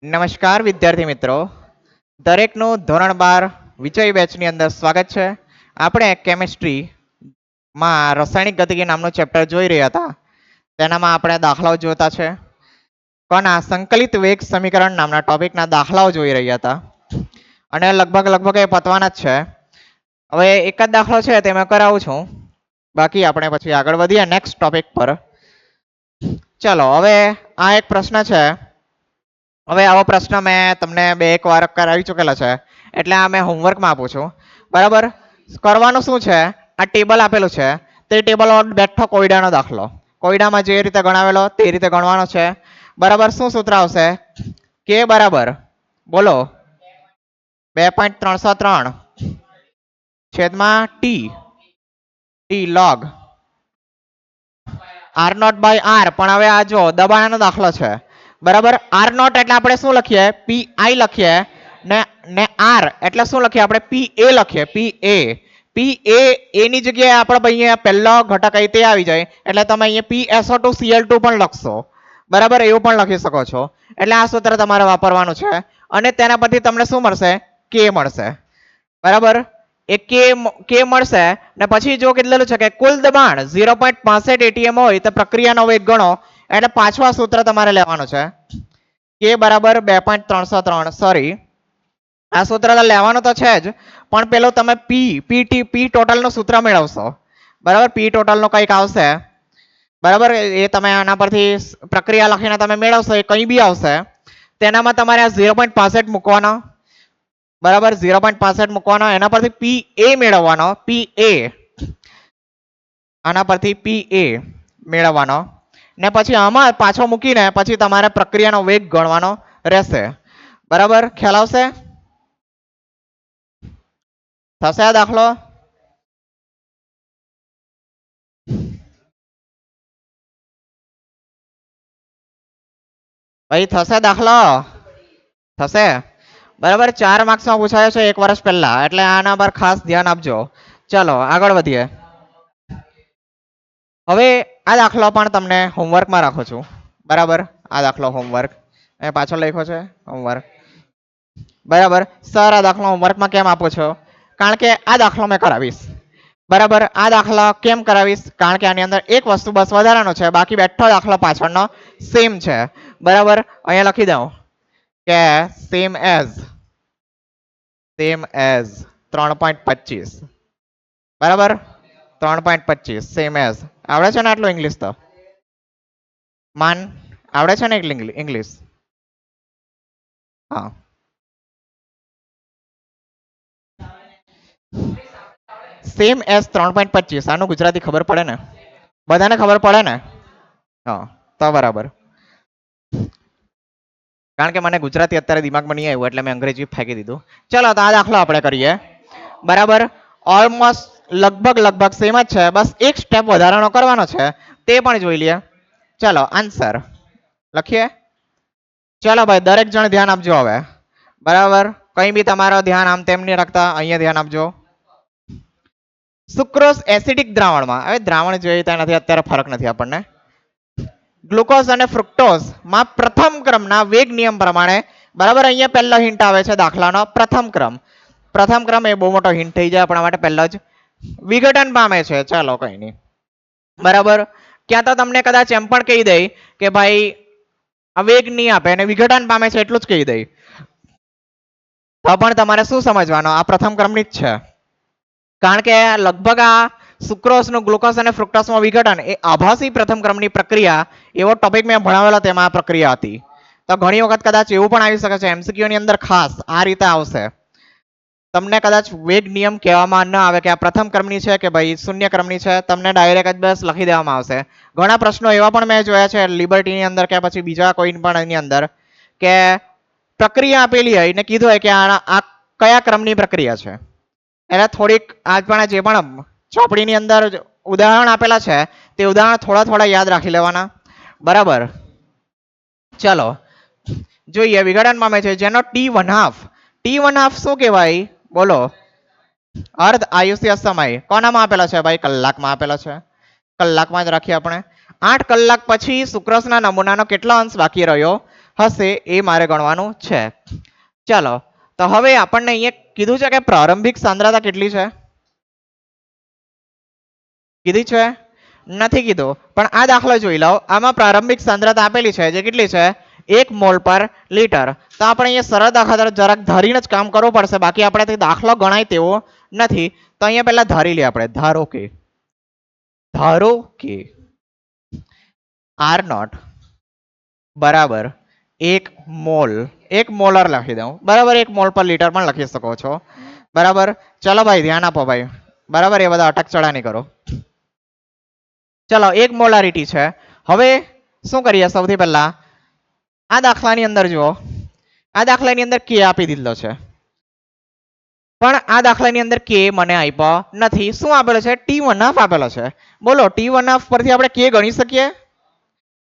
નમસ્કાર વિદ્યાર્થી મિત્રો, દરેકનું ધોરણ 12 વિષય બેચની અંદર સ્વાગત છે. આપણે કેમિસ્ટ્રીમાં રાસાયણિક ગતિકી નામનું ચેપ્ટર જોઈ રહ્યા હતા. તેનામાં આપણે દાખલાઓ જોતા છે. કોના સંકલિત વેગ સમીકરણ નામના ટોપિકના દાખલાઓ જોઈ રહ્યા હતા અને લગભગ એ પતવાના જ છે. હવે એક જ દાખલો છે તે મેં કરાવું છું, બાકી આપણે પછી આગળ વધીએ નેક્સ્ટ ટોપિક પર. ચલો, હવે આ એક પ્રશ્ન છે. હવે આવો પ્રશ્ન મેં તમને બે એક વાર કરાવી ચૂકેલા છે, એટલે આ મેં હોમવર્કમાં આપું છું. બરાબર, કરવાનું શું છે, આ ટેબલ આપેલું છે તે ટેબલ બેઠો કોયડાનો દાખલો, કોયડામાં જે રીતે ગણાવેલો તે રીતે ગણવાનો છે. બરાબર, શું સૂત્ર આવશે? કે બરાબર બોલો 2.303 છેદમાં t log r naught by r. પણ હવે આ જો દબાણનો દાખલો છે. બરાબર, r નોટ એટલે આપણે શું લખીએ? pi લખીએ ને r એટલે શું લખીએ? આપણે pa લખીએ. pa ની જગ્યાએ આપણે અહીંયા પહેલો ઘટક અહીં તે આવી જાય, એટલે તમે અહીંયા PSO2Cl2 પણ લખશો. બરાબર, એવું પણ લખી શકો છો. એટલે આ સૂત્ર તમારે વાપરવાનું છે અને તેના પરથી તમને શું મળશે? k મળશે. બરાબર, એ k મળશે ને પછી જો કેટલેલું છે કે કુલ દબાણ 0.65 atm હોય તો પ્રક્રિયાનો વેગ ગણો, એટલે પાછું આ સૂત્ર તમારે લેવાનું છે. k બરાબર 2.303. સોરી, આ સૂત્ર લેવાનું તો છે જ, પણ પેલો તમે p ટોટલ નું સૂત્ર મેળવશો. બરાબર, p ટોટલ નું કંઈક આવશે. બરાબર, એ તમે આના પરથી પ્રક્રિયા લખીને તમે મેળવશો, એ કંઈ બી આવશે. તેનામાં તમારે આ 0.65 મૂકવાનો. બરાબર, 0.65 મૂકવાનો, એના પરથી pa મેળવવાનો. આના પરથી pa મેળવવાનો ને પછી આમાં પાછો મૂકીને પછી તમારે પ્રક્રિયાનો વેગ ગણવાનો રહેશે. બરાબર, ખ્યાલ આવશે? થશે આ દાખલો? ભાઈ થશે દાખલો? થશે. બરાબર, 4 માર્ક્સમાં પૂછાયો છે 1 વર્ષ પહેલા, એટલે આના પર ખાસ ધ્યાન આપજો. ચલો આગળ વધીએ. હવે આ દાખલો પણ તમને હોમવર્કમાં રાખું છું. બરાબર, આ દાખલો હોમવર્ક એ પાછળ લખ્યો છે હોમવર્ક. બરાબર, સર આ દાખલો હોમવર્કમાં કેમ આપો છો? કારણ કે આ દાખલો મેં કરાવીશ. બરાબર, આ દાખલા કેમ કરાવીશ? કારણ કે આની અંદર એક વસ્તુ બસ વધારાનો છે, બાકી બેઠો દાખલો પાછળનો સેમ છે. બરાબર, અહીંયા લખી દઉં કે સેમ એઝ 3.25. બરાબર, 3.25 સેમ એઝ. આવડે છે ને આટલું ઇંગ્લિશ? તો માન આવડે છે ને ઇંગ્લિશ? હા, સેમ એઝ 3.25. આનું ગુજરાતી ખબર પડે ને? બધાને ખબર પડે ને? હા, તો બરાબર. કારણ કે મને ગુજરાતી અત્યારે દિમાગમાં નહીં આવ્યું, એટલે મેં અંગ્રેજી ફેંકી દીધું. ચલો, તો આ દાખલો આપણે કરીએ. બરાબર, ઓલમોસ્ટ લગભગ સેમ જ છે, બસ એક સ્ટેપ વધારાનો કરવાનો છે, તે પણ જોઈ લઈએ. ચલો, આન્સર લખીએ. ચલો ભાઈ, દરેક જણ ધ્યાન આપજો હવે. બરાબર, કઈ બી તમારો ધ્યાન આમ તેમ નહીં રાખતા, અહીંયા ધ્યાન આપજો. સુક્રોઝ એસિડિક દ્રાવણમાં, હવે દ્રાવણ જોઈએ તેનાથી અત્યારે ફરક નથી આપણને. ગ્લુકોઝ અને ફ્રુક્ટોઝ માં પ્રથમ ક્રમના વેગ નિયમ પ્રમાણે. બરાબર, અહીંયા પહેલો હિન્ટ આવે છે દાખલાનો પ્રથમ ક્રમ. એ બહુ મોટો હિન્ટ થઈ જાય આપણા માટે પહેલા જ. વિઘટન પામે છે. ચાલો કઈ નહીં. બરાબર, ક્યાં તો તમને કદાચ એમ પણ કહી દે કે ભાઈ આ વેગ નહીં આપે અને વિઘટન પામે છે એટલું જ કહી દે, તો પણ તમારે શું સમજવાનું? આ પ્રથમ ક્રમની જ છે. કારણ કે લગભગ આ સુક્રોઝનું ગ્લુકોઝ અને ફ્રુક્ટોઝમાં વિઘટન એ આભાસી પ્રથમ ક્રમની પ્રક્રિયા એવો ટોપિક મેં ભણાવેલો, તેમાં આ પ્રક્રિયા હતી. તો ઘણી વખત કદાચ એવું પણ આવી શકે છે MCQ ની અંદર, ખાસ આ રીતે આવશે. તમને કદાચ વેગ નિયમ કહેવામાં ન આવે કે આ પ્રથમ ક્રમની છે કે ભાઈ શૂન્ય ક્રમની છે, તમને ડાયરેક્ટ જ બસ લખી દેવામાં આવશે. ઘણા પ્રશ્નો એવા પણ મેં જોયા છે લિબર્ટીની અંદર કે પછી બીજા કોઈ પણ એની અંદર, કે પ્રક્રિયા આપેલી હોય ને કીધું હોય કે આ કયા ક્રમની પ્રક્રિયા છે. એટલે થોડીક આ જે પણ ચોપડીની અંદર ઉદાહરણ આપેલા છે તે ઉદાહરણ થોડા યાદ રાખી લેવાના. બરાબર, ચલો જોઈએ. વિઘટન પામે છે જેનો T1/2 શું કહેવાય? બોલો. અર્ધ આયુષ્ય સમય કોનામાં આપેલો છે ભાઈ? કલાકમાં આપેલો છે. કલાકમાં જ રાખીએ આપણે. 8 કલાક પછી સુક્રોઝના નમૂનાનો કેટલો અંશ બાકી રહ્યો? હશે એ મારે ગણવાનું છે. ચાલો તો હવે આપણને અહીંયા કીધું છે કે પ્રારંભિક સાંદ્રતા કેટલી છે? કીધી છે? નથી કીધું. પણ આ દાખલો જોઈ લો. આમાં પ્રારંભિક સાંદ્રતા આપેલી છે જે કેટલી છે? 1 મોલ પર લીટર. તો આપણે અહીંયા સરળ દાખલા તરફ જરાક ધારીને જ કામ કરવું પડશે, બાકી આપણે દાખલો ગણાય તેવો નથી. તો અહીંયા પહેલા ધારી લઈએ આપણે. ધારો કે આર નોટ બરાબર 1 મોલ, 1 મોલર લખી દઉં બરાબર. 1 મોલ પર લીટર પણ લખી શકો છો બરાબર. ચલો ભાઈ ધ્યાન આપો ભાઈ બરાબર. એ બધા અટક ચડા નહીં કરો. ચલો 1 મોલારિટી છે. હવે શું કરીએ? સૌથી પહેલા આ દાખલાની અંદર જુઓ. આ દાખલાની અંદર કે આપી દીધો છે, પણ આ દાખલાની અંદર કે મને આપ્યો નથી. શું આપેલો છે? T1 આપેલો છે. બોલો T1 પરથી આપણે કે ગણી શકીએ?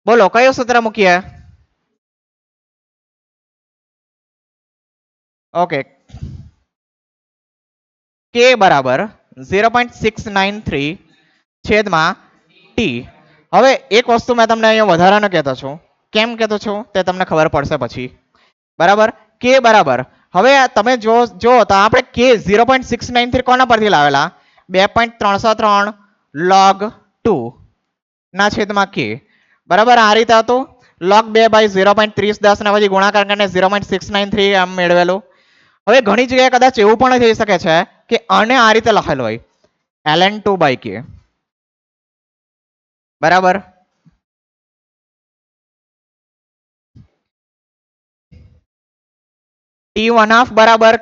બોલો કયો સૂત્ર મૂકીએ? ઓકે, કે બરાબર 0.693 છેદમાં ટી. હવે એક વસ્તુ મેં તમને અહીંયા વધારાનો કહેતો છું. કેમ કહેતો છું તે તમને ખબર પડશે પછી બરાબર. કે બરાબર હવે તમે જો તો આપણે કે 0.693 કોના પરથી લાવેલા? 2.303 log 2 ના છેદમાં કે બરાબર. આ રીતે હતું. log 2/0.3010 ના પછી ગુણાકાર કરીને 0.693 આમ મેળવેલું. હવે ઘણી જગ્યાએ કદાચ એવું પણ થઈ શકે છે કે આને આ રીતે લખેલું હોય ln2/k બરાબર. T1 બરાબર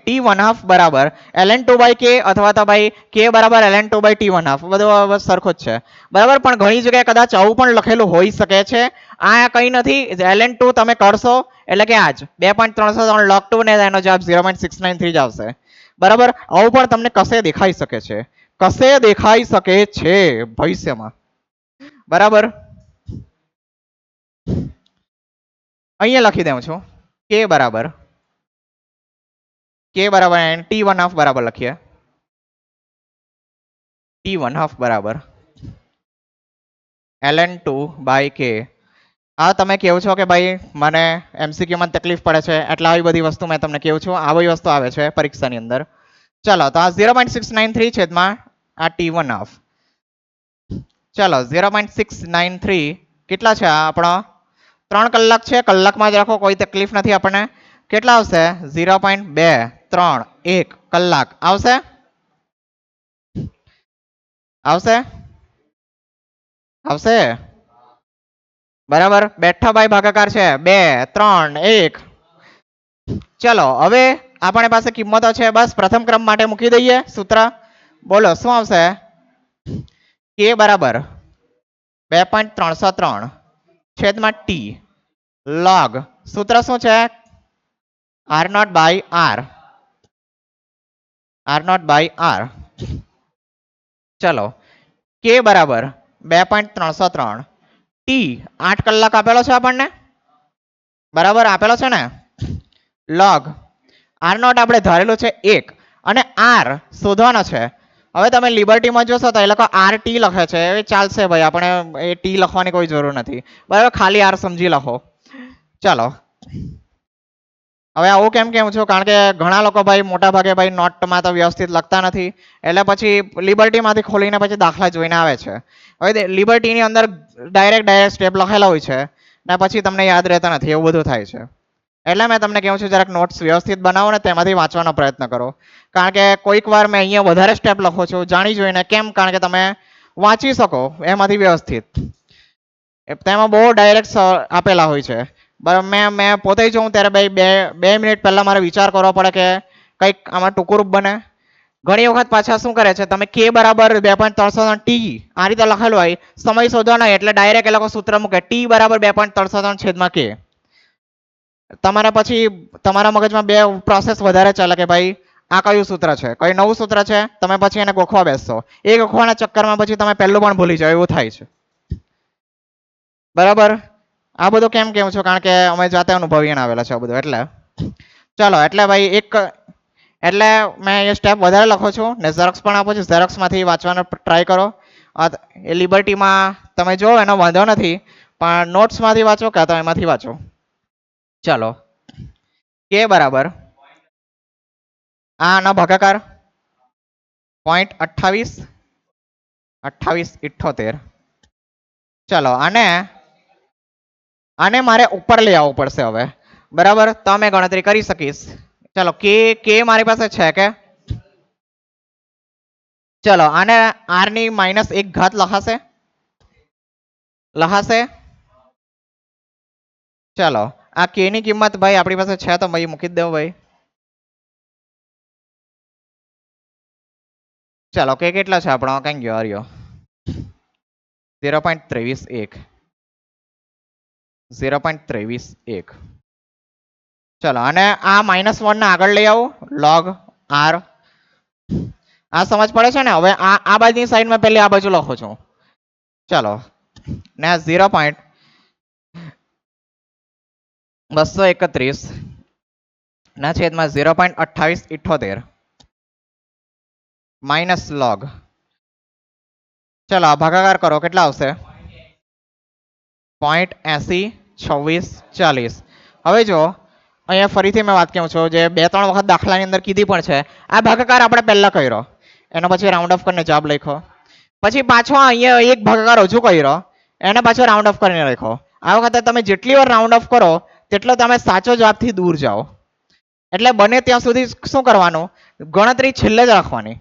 T1 બરાબર ln2/k અથવા તો ભાઈ k બરાબર ln2/T1 બધું સરખું જ છે બરાબર. પણ ઘણી જગ્યાએ કદાચ આવું પણ લખેલું હોઈ શકે છે. આ કંઈ નથી. ln2 તમે કરશો એટલે કે આજ 2.303 log 2 ને એનો જવાબ 0.693 જ આવશે બરાબર. આવું પણ તમને કશે દેખાઈ શકે છે, કશે દેખાઈ શકે છે ભવિષ્યમાં બરાબર. અહીંયા લખી દઉં છું. કે બરાબર T1 બરાબર લખીએ. T1 બરાબર ln2/k. આ તમે કેવું છો કે ભાઈ મને MCQ માં તકલીફ પડે છે એટલે આવી બધી વસ્તુ મેં તમને કેવું છું. આવી વસ્તુ આવે છે પરીક્ષાની અંદર. ચલો તો આ 0.693 છેદમાં આ T1 ચલો 0.693 કેટલા છે? આપણો 3 કલાક છે. કલાકમાં જ રાખો, કોઈ તકલીફ નથી આપણને. કેટલા આવશે? 0.231 કલાક આવશે. આવશે આવશે બરાબર. બેઠો ભાઈ ભાગાકાર છે 2 3 1. ચલો હવે આપણી પાસે કિંમતો છે, બસ પ્રથમ ક્રમ માટે મૂકી દઈએ સૂત્ર. બોલો શું આવશે? કે બરાબર 2.303 છેદમાં ટી log સૂત્ર શું છે? r0/r. ચલો કે બરાબર 2.303 ટી 8 કલાક આપેલો છે આપણને બરાબર. આપેલો છે ને. log r0 આપણે ધારેલું છે 1 અને r શોધવાનો છે. હવે તમે લિબર્ટીમાં જોશો તો એ લોકો RT લખે છે. એ ચાલશે ભાઈ, આપણે એ ટી લખવાની કોઈ જરૂર નથી બરાબર. ખાલી r સમજી લખો. ચાલો હવે આવું કેમ છું? કારણ કે ઘણા લોકો ભાઈ મોટા ભાગે ભાઈ નોટમાં તો વ્યવસ્થિત લખતા નથી એટલે પછી લિબર્ટીમાંથી ખોલીને પછી દાખલા જોઈને આવે છે. હવે લિબર્ટીની અંદર ડાયરેક્ટ સ્ટેપ લખેલા હોય છે ને પછી તમને યાદ રહેતા નથી, એવું બધું થાય છે. એટલે મેં તમને કહું છું જરાક નોટ્સ વ્યવસ્થિત બનાવો ને તેમાંથી વાંચવાનો પ્રયત્ન કરો. કારણ કે કોઈક વાર મેં અહીંયા વધારે સ્ટેપ લખું છું જાણી જોઈને. કેમ? કારણ કે તમે વાંચી શકો એમાંથી વ્યવસ્થિત. તેમાં બહુ ડાયરેક્ટ આપેલા હોય છે બરાબર. મેં પોતે જોઉં ત્યારે ભાઈ બે મિનિટ પહેલા મારે વિચાર કરવો પડે કે કંઈક આમાં ટૂંકું બને. ઘણી વખત પાછા શું કરે છે, તમે કે બરાબર 2.303 ટી આ રીતે લખેલું હોય, સમય શોધવાનો એટલે ડાયરેક્ટ એ લોકો સૂત્ર મૂકે ટી બરાબર 2.303 છેદમાં કે. તમારે પછી તમારા મગજમાં બે પ્રોસેસ વધારે ચાલે કે ભાઈ આ કયું સૂત્ર છે, કઈ નવું સૂત્ર છે. તમે પછી એને ગોખવા બેસશો. એ ગોખવાના ચક્કરમાં પછી તમે પહેલું પણ ભૂલી જાઓ, એવું થાય છે બરાબર. આ બધું કેમ છું? કારણ કે અમે જાતે અનુભવીને આવેલા છે આ બધું. એટલે ચાલો એટલે ભાઈ એટલે મેં એ સ્ટેપ વધારે લખું છું ને ઝેરોક્સ પણ આપું છું. ઝેરોક્સમાંથી વાંચવાનો ટ્રાય કરો. એ લિબર્ટીમાં તમે જો એનો વાંધો નથી, પણ નોટ્સમાંથી વાંચો કાં તો એમાંથી વાંચો. ચાલો કે બરાબર આનો ભાગાકાર 0.28 2878. ચાલો આને મારે ઉપર લઈ આવવું પડશે હવે, બરાબર? તો અમે ગણતરી કરી શકીશ. ચાલો કે મારી પાસે છે કે ચલો આને r ની -1 લખાશે. ચાલો આ k ની કિંમત ભાઈ આપણી પાસે છે તો ભાઈ મૂકી જ દઉં ભાઈ. ચાલો કે કેટલા છે આપણો કઈ ગયો આર્યો 0.231 0.231. ચલો અને આ -1 ને આગળ લઈ આવું log r. આ સમજ પડે છે ને? હવે આ બાજુની સાઈડમાં પહેલી આ બાજુ લખું છું. ચાલો ને 0.231 ના છેદમાં 0.2878 માઇનસ log. ચલો ભાગાકાર કરો કેટલા આવશે 0.802640. હવે જો અહીંયા ફરીથી મેં વાત કહું છું જે 2-3 વખત દાખલાની અંદર કીધી પણ છે. આ ભાગાકાર આપણે પહેલા કર્યો એનો પછી રાઉન્ડ ઓફ કરીને જવાબ લખ્યો, પછી પાછો અહીંયા એક ભાગાકાર હજુ કર્યો એને પાછો રાઉન્ડ ઓફ કરીને લખ્યો. આ વખતે તમે જેટલી વાર રાઉન્ડ ઓફ કરો તેટલો તમે સાચો જવાબથી દૂર જાઓ. એટલે બને ત્યાં સુધી શું કરવાનું, ગણતરી છેલ્લે જ રાખવાની.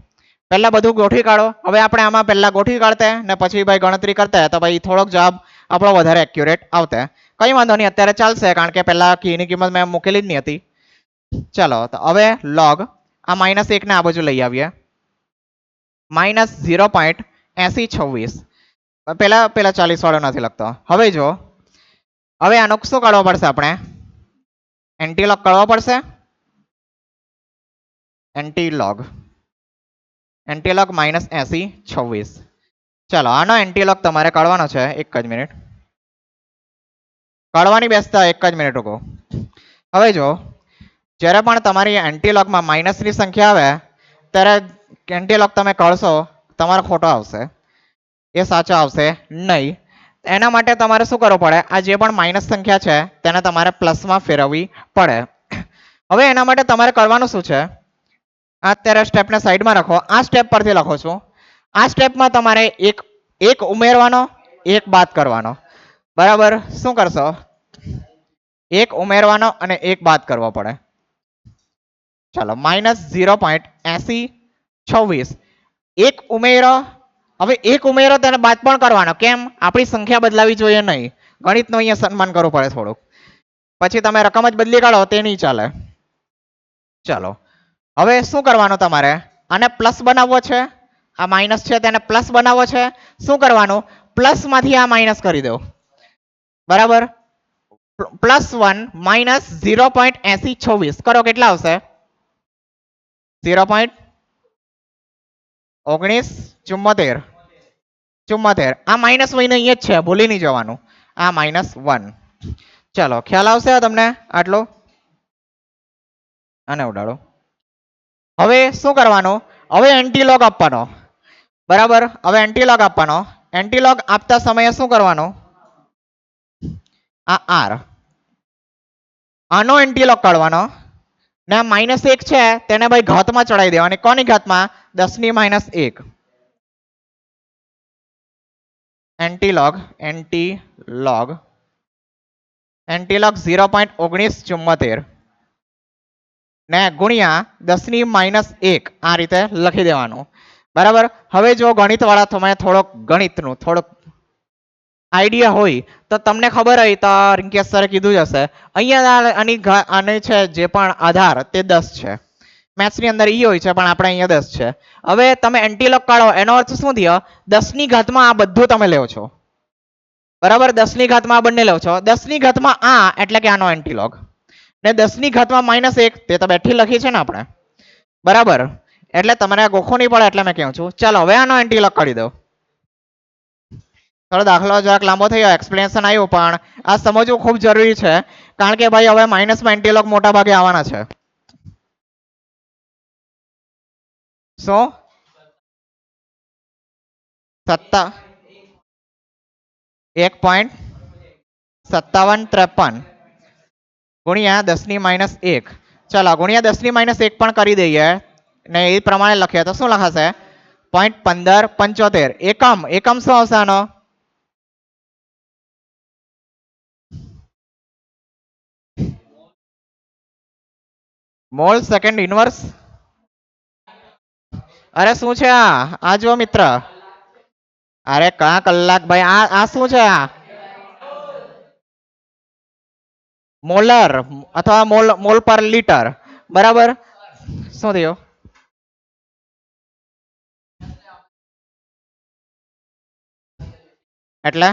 પહેલા બધું ગોઠવી કાઢો. હવે આપણે આમાં પહેલા ગોઠવી કાઢતા ને પછી ભાઈ ગણતરી કરતા તો ભાઈ થોડોક જવાબ આપણો વધારે એક્યુરેટ આવતા. કઈ વાંધો નહીં, અત્યારે ચાલશે કારણ કે પહેલા કીની કિંમત મેં મૂકેલી જ નહીં હતી. ચાલો તો હવે log આ -1 ને આ બાજુ લઈ આવીએ -0.8026. પેલા 40 વાળો નથી લખતો. હવે જો હવે આનો શું કાઢવો પડશે, આપણે એન્ટીલોગ કાઢવો પડશે. એન્ટીલોગ -8026. ચાલો આનો એન્ટીલોગ તમારે કાઢવાનો છે. એક જ મિનિટ કાઢવાની બેસતા, એક જ મિનિટ રૂકો. હવે જો જ્યારે પણ તમારી એન્ટીલોગમાં માઇનસની સંખ્યા આવે ત્યારે એન્ટીલોગ તમે કાઢશો તમારો ખોટો આવશે, એ સાચો આવશે નહીં. એના માટે તમારે શું કરવું પડે, આ જે પણ માઇનસ સંખ્યા છે તેને તમારે પ્લસમાં ફેરવવી પડે. હવે એના માટે તમારે કરવાનું શું છે, અત્યારે સ્ટેપને સાઈડમાં રાખો. આ સ્ટેપ પરથી લખો છું. આ સ્ટેપમાં તમારે એક ઉમેરવાનો, એક બાદ કરવાનો. બરાબર? શું કરશો, એક ઉમેરવાનો અને એક બાદ કરવો પડે. ચાલો -0.8026 એક ઉમેરો. હવે એક ઉમેરો તેને બાદ પણ કરવાનો. કેમ? આપણી સંખ્યા બદલાવી જોઈએ નહીં. ગણિતનું અહીંયા સન્માન કરવું પડે થોડુંક. પછી તમે રકમ જ બદલી કાઢો તે નહીં ચાલે. ચાલો હવે શું કરવાનું, તમારે આને પ્લસ બનાવવો છે. આ માઇનસ છે તેને પ્લસ બનાવવો છે. શું કરવાનું, પ્લસ માંથી આ માઇનસ કરી દો. બરાબર? +1 -0.8026 કરો કેટલા આવશે 0.1974. આ માઇનસ વહીને અહીંયા જ છે, ભૂલી નહીં જવાનું. આ -1. ચાલો ખ્યાલ આવશે તમને આટલો? આને ઉડાડો. હવે શું કરવાનું, હવે એન્ટીલોગ આપવાનો. બરાબર? હવે એન્ટીલોગ આપવાનો. એન્ટીલોગ આપતા સમયે શું કરવાનું, આ r આનો એન્ટીલોગ કાઢવાનો ને આ -1 છે તેને ભાઈ ઘાતમાં ચડાવી દેવાની. કોની ઘાતમાં? 10⁻1. એન્ટીલોગ 0.1974 ને ગુણ્યા 10⁻1 આ રીતે લખી દેવાનું. બરાબર? હવે જો ગણિત વાળા તમે ગણિતનું થોડોક આઈડિયા હોય તો તમને ખબર હોય તો રિંકેશ સરે કીધું જ હશે. અહીંયા આની છે જે પણ આધાર તે 10 છે. મેથ્સની અંદર ઈ હોય છે પણ આપણે અહીંયા 10 છે. હવે તમે એન્ટીલોગ કાઢો એનો અર્થ શું થયો, 10 ની ઘાતમાં આ બધું તમે લેવો છો. બરાબર? 10 ની ઘાતમાં આ બંને લેવો છો. 10 ની ઘાતમાં આ એટલે કે આનો એન્ટીલોગ ને 10 ની ઘાતમાં -1 તે તો બેઠી લખી છે ને આપણે. બરાબર? એટલે તમને ગોખો નહીં પડે એટલે મેં કહું છું. ચાલો હવે આનો એન્ટીલોગ કાઢી દો. થોડો દાખલો જરાક લાંબો થયો, એક્સપ્લેનેશન આવ્યું પણ આ સમજવું ખૂબ જરૂરી છે કારણ કે ભાઈ હવે માઇનસમાં એન્ટીલોગ મોટા ભાગે આવવાના છે. શું 1. 5753 ગુણ્યા 10⁻1. ચલો ગુણ્યા 10⁻1 પણ કરી દઈએ ને એ પ્રમાણે લખીએ તો શું લખાશે 0.1575. એકમ એકમ શું આવશે આનો? Mall second inverse. અરે શું છે આ જુઓ મિત્ર. અરે કા કલાક ભાઈ આ શું છે આ? મોલર અથવા મોલ પર લીટર. બરાબર. શું થયું? એટલે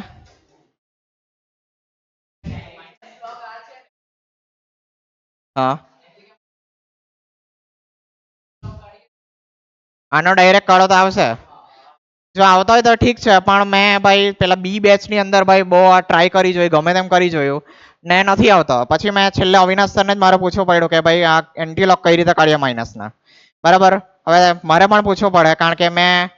હા આનો ડાયરેક્ટ કાઢો તો આવશે. જો આવતો હોય તો ઠીક છે પણ મેં ભાઈ પેલા બી બેચ ની અંદર ભાઈ બહુ ટ્રાય કરી જોઈ ગમે તેમ કરી જોયું ને નથી આવતો. પછી મેં છેલ્લે અવિનાશ સરને જ મારે પૂછવું પડ્યું કે ભાઈ આ એન્ટી લોક કઈ રીતે કાઢીએ માઇનસના. બરાબર. હવે મારે પણ પૂછવું પડે કારણ કે મેં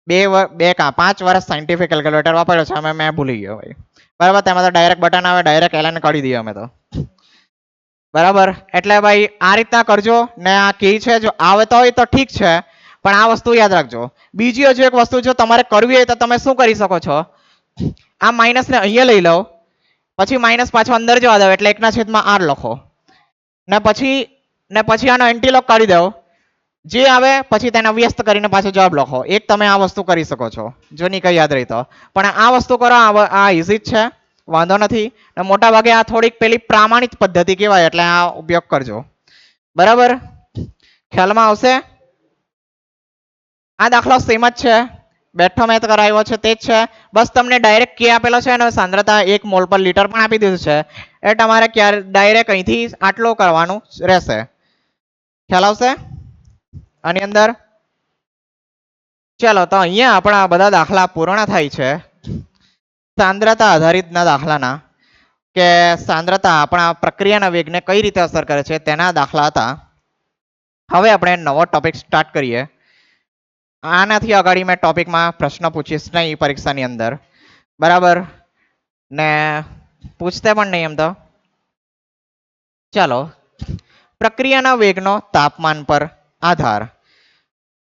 5 વર્ષ સાયન્ટિફિક કેલ્ક્યુલેટર વાપર્યો છે. મેં ભૂલી ગયો ભાઈ. બરાબર. તેમાં તો ડાયરેક્ટ બટન આવે ડાયરેક્ટ એલએન કાઢી દઈએ અમે તો. બરાબર. એટલે ભાઈ આ રીતના કરજો ને આ કી છે જો આવતો હોય તો ઠીક છે પણ આ વસ્તુ યાદ રાખજો. બીજી હજુ એક વસ્તુ જો તમારે કરવી હોય તો તમે શું કરી શકો છો આ માઇનસ ને અહીંયા લઈ લો પછી માઇનસ પાછો અંદર જવા દો એટલે 1/r લખો ને પછી આનો એન્ટીલોક કાઢી દો જે આવે પછી તેને વ્યસ્ત કરીને પાછો જવાબ લખો. એક તમે આ વસ્તુ કરી શકો છો જો નહીં કઈ યાદ રહી તો. પણ આ વસ્તુ કરો આ ઇઝી જ છે વાંધો નથી. મોટા ભાગે આ થોડીક પેલી પ્રામાણિક પદ્ધતિ કહેવાય એટલે આ ઉપયોગ કરજો. બરાબર. ખ્યાલમાં આવશે. આ દાખલો સેમ જ છે બેઠો મેં કરાવ્યો છે તે જ છે. બસ તમને ડાયરેક્ટ કે આપેલો છે અને સાંદ્રતા 1 મોલ પર લીટર પણ આપી દીધું છે. એ તમારે ડાયરેક્ટ અહીંથી આટલું કરવાનું રહેશે. ખ્યાલ આવશે આની અંદર. ચાલો તો અહીંયા આપણા બધા દાખલા પૂર્ણ થાય છે સાંદ્રતા આધારિતના દાખલાના કે સાંદ્રતા આપણા પ્રક્રિયાના વેગને કઈ રીતે અસર કરે છે તેના દાખલા હતા. હવે આપણે નવો ટોપિક સ્ટાર્ટ કરીએ. આનાથી આગળ મેં ટોપિકમાં પ્રશ્ન પૂછીશ નહીં પરીક્ષાની અંદર. બરાબર ને પૂછતે પણ નહીં એમ તો. ચાલો પ્રક્રિયાના વેગનો તાપમાન પર આધાર.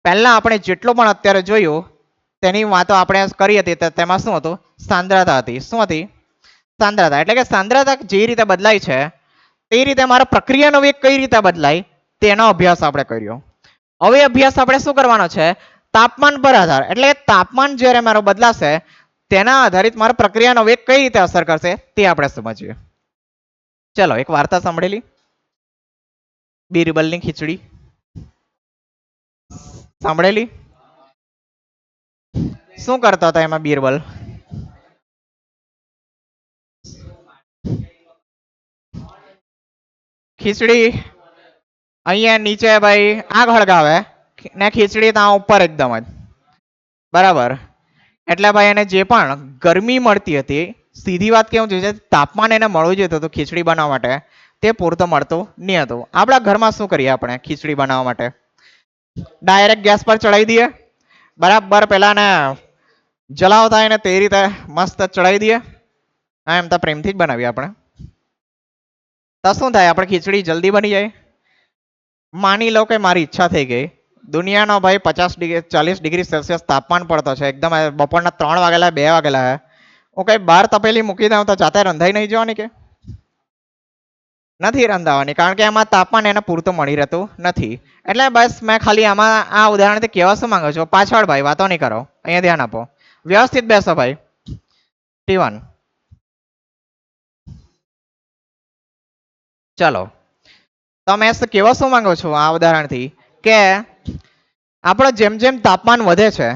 પહેલા આપણે જેટલો પણ અત્યારે જોયું તેની વાતો આપણે કરી હતી તેમાં શું હતું સાંદ્રતા હતી. શું હતી? સાંદ્રતા. એટલે કે સાંદ્રતા જે રીતે બદલાય છે તે રીતે મારા પ્રક્રિયાનો વેગ કઈ રીતે બદલાય તેનો અભ્યાસ આપણે કર્યો. હવે અભ્યાસ આપણે શું કરવાનો છે તાપમાન પર આધાર. એટલે તાપમાન જ્યારે મારો બદલાશે તેના આધારિત મારા પ્રક્રિયાનો વેગ કઈ રીતે અસર કરશે તે આપણે સમજીએ. ચલો એક વાર્તા સાંભળેલી બીરબલની ખીચડી સાંભળેલી? શું કરતો હતો એમાં બીરબલ? ખીચડી અહીંયા નીચે ભાઈ આગ હળગાવે ને ખીચડી ત્યાં ઉપર એકદમ જ. બરાબર. એટલે ભાઈ એને જે પણ ગરમી મળતી હતી સીધી વાત કેવું છે તાપમાન એને મળવું જોઈએ હતું ખીચડી બનાવવા માટે તે પૂરતું મળતું નહીં હતું. આપણા ઘરમાં શું કરીએ આપણે ખીચડી બનાવવા માટે ડાયરેક્ટ ગેસ પર ચડાવી દઈએ. બરાબર. પેલા ને જલાવતા એને તે રીતે મસ્ત ચડાવી દઈએ. હા એમ તો પ્રેમથી જ બનાવીએ આપણે. તો શું થાય આપણે ખીચડી જલ્દી બની જાય. માની લો કે મારી ઈચ્છા થઈ ગઈ દુનિયાનો ભાઈ 40 ડિગ્રી 40 ડિગ્રી સેલ્સિયસ તાપમાન પડતો છે એકદમ બપોરના 3 વાગેલા 2 વાગેલા હે હું કઈ બાર તપેલી મૂકી દઉં તો જાતે રંધાઈ નહીં જવાની કે નથી રંધાવાની કારણ કે એમાં તાપમાન એને પૂરતું મળી રહેતું નથી. એટલે બસ મેં ખાલી આમાં આ ઉદાહરણથી કહેવા શું માંગુ છું પાછળ ભાઈ વાતો નહીં કરો અહીંયા ધ્યાન આપો વ્યવસ્થિત બેસો ભાઈ. T1 ચાલો તો મેં કહેવા શું માંગુ છું આ ઉદાહરણથી કે આપણો જેમ જેમ તાપમાન વધે છે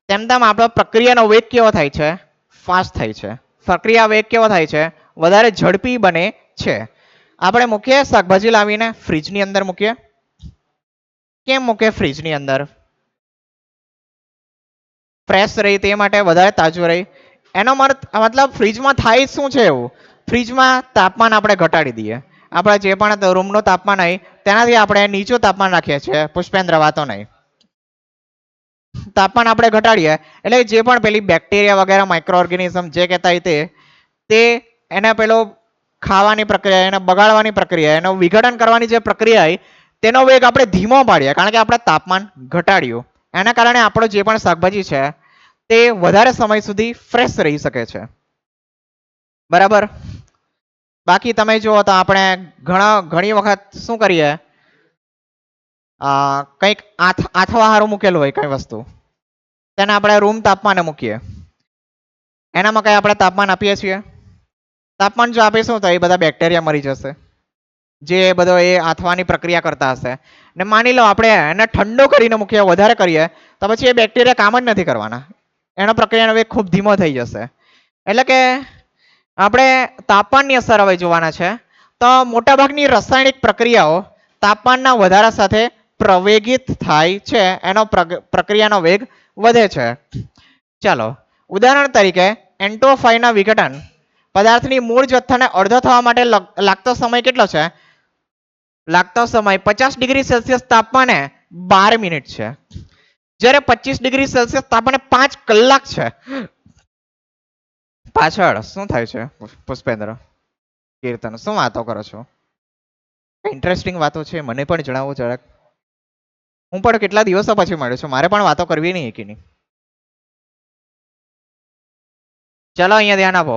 તેમ તેમ આપણો પ્રક્રિયાનો વેગ કેવો થાય છે ફાસ્ટ થાય છે. પ્રક્રિયા વેગ કેવો થાય છે વધારે ઝડપી બને છે. આપણે મૂકીએ શાકભાજી લાવીને ફ્રીજની અંદર મૂકીએ. કેમ મૂકે ફ્રીજની અંદર? ફ્રેશ રહી તે માટે વધારે તાજું રહી. એનો મતલબ ફ્રીજમાં થાય શું છે એવું ફ્રીજમાં તાપમાન આપણે ઘટાડી દઈએ. આપણે જે પણ રૂમનું તાપમાન હોય તેનાથી આપણે નીચું તાપમાન રાખીએ છીએ. પુષ્પેન્દ્ર વાતો નહીં. તાપમાન આપણે ઘટાડીએ એટલે જે પણ પેલી બેક્ટેરિયા વગેરે માઇક્રો ઓર્ગેનિઝમ જે કહેતા હોય તે એને પેલો ખાવાની પ્રક્રિયા, એને બગાડવાની પ્રક્રિયા, એનો વિઘટન કરવાની જે પ્રક્રિયા હોય તેનો વેગ આપણે ધીમો પાડીએ કારણ કે આપણે તાપમાન ઘટાડ્યું. એના કારણે આપણો જે પણ શાકભાજી છે તે વધારે સમય સુધી ફ્રેશ રહી શકે છે. બરાબર. બાકી તમે જુઓ તો આપણે ઘણી વખત શું કરીએ, કંઈક આથવા હારું મૂકેલું હોય કઈ વસ્તુ, તેને આપણે રૂમ તાપમાને મૂકીએ, એનામાં કઈ આપણે તાપમાન આપીએ છીએ? તાપમાન જો આપીશું તો એ બધા બેક્ટેરિયા મરી જશે જે બધો એ આથવાની પ્રક્રિયા કરતા હશે. ને માની લો આપણે એને ઠંડો કરીને મૂકીએ, વધારે કરીએ તો પછી એ બેક્ટેરિયા કામ જ નથી કરવાના, એનો પ્રક્રિયાનો વેગ ખૂબ ધીમો થઈ જશે. એટલે કે આપણે તાપમાનની અસર હવે જોવાના છે. તો મોટાભાગની રાસાયણિક પ્રક્રિયાઓ તાપમાનના વધારા સાથે પ્રવેગિત થાય છે, એનો પ્રક્રિયાનો વેગ વધે છે. ચાલો ઉદાહરણ તરીકે એન્ટોફાઈના વિઘટન પદાર્થની મૂળ જથ્થાને અડધો થવા માટે લાગતો સમય કેટલો છે? લાગતો સમય 50 ડિગ્રી સેલ્સિયસ તાપમાને 12 મિનિટ છે, જ્યારે 25 ડિગ્રી સેલ્સિયસ તાપમાને 5 કલાક છે. પાછળ શું થાય છે પુષ્પેન્દ્ર, કીર્તન શું વાતો કરો છો? ઇન્ટરેસ્ટિંગ વાતો છે મને પણ જણાવો જરાક. હું પણ કેટલા દિવસો પછી મળ્યો છું, મારે પણ વાતો કરવી નહીં કે નહીં. ચલો અહીંયા ધ્યાન આપો.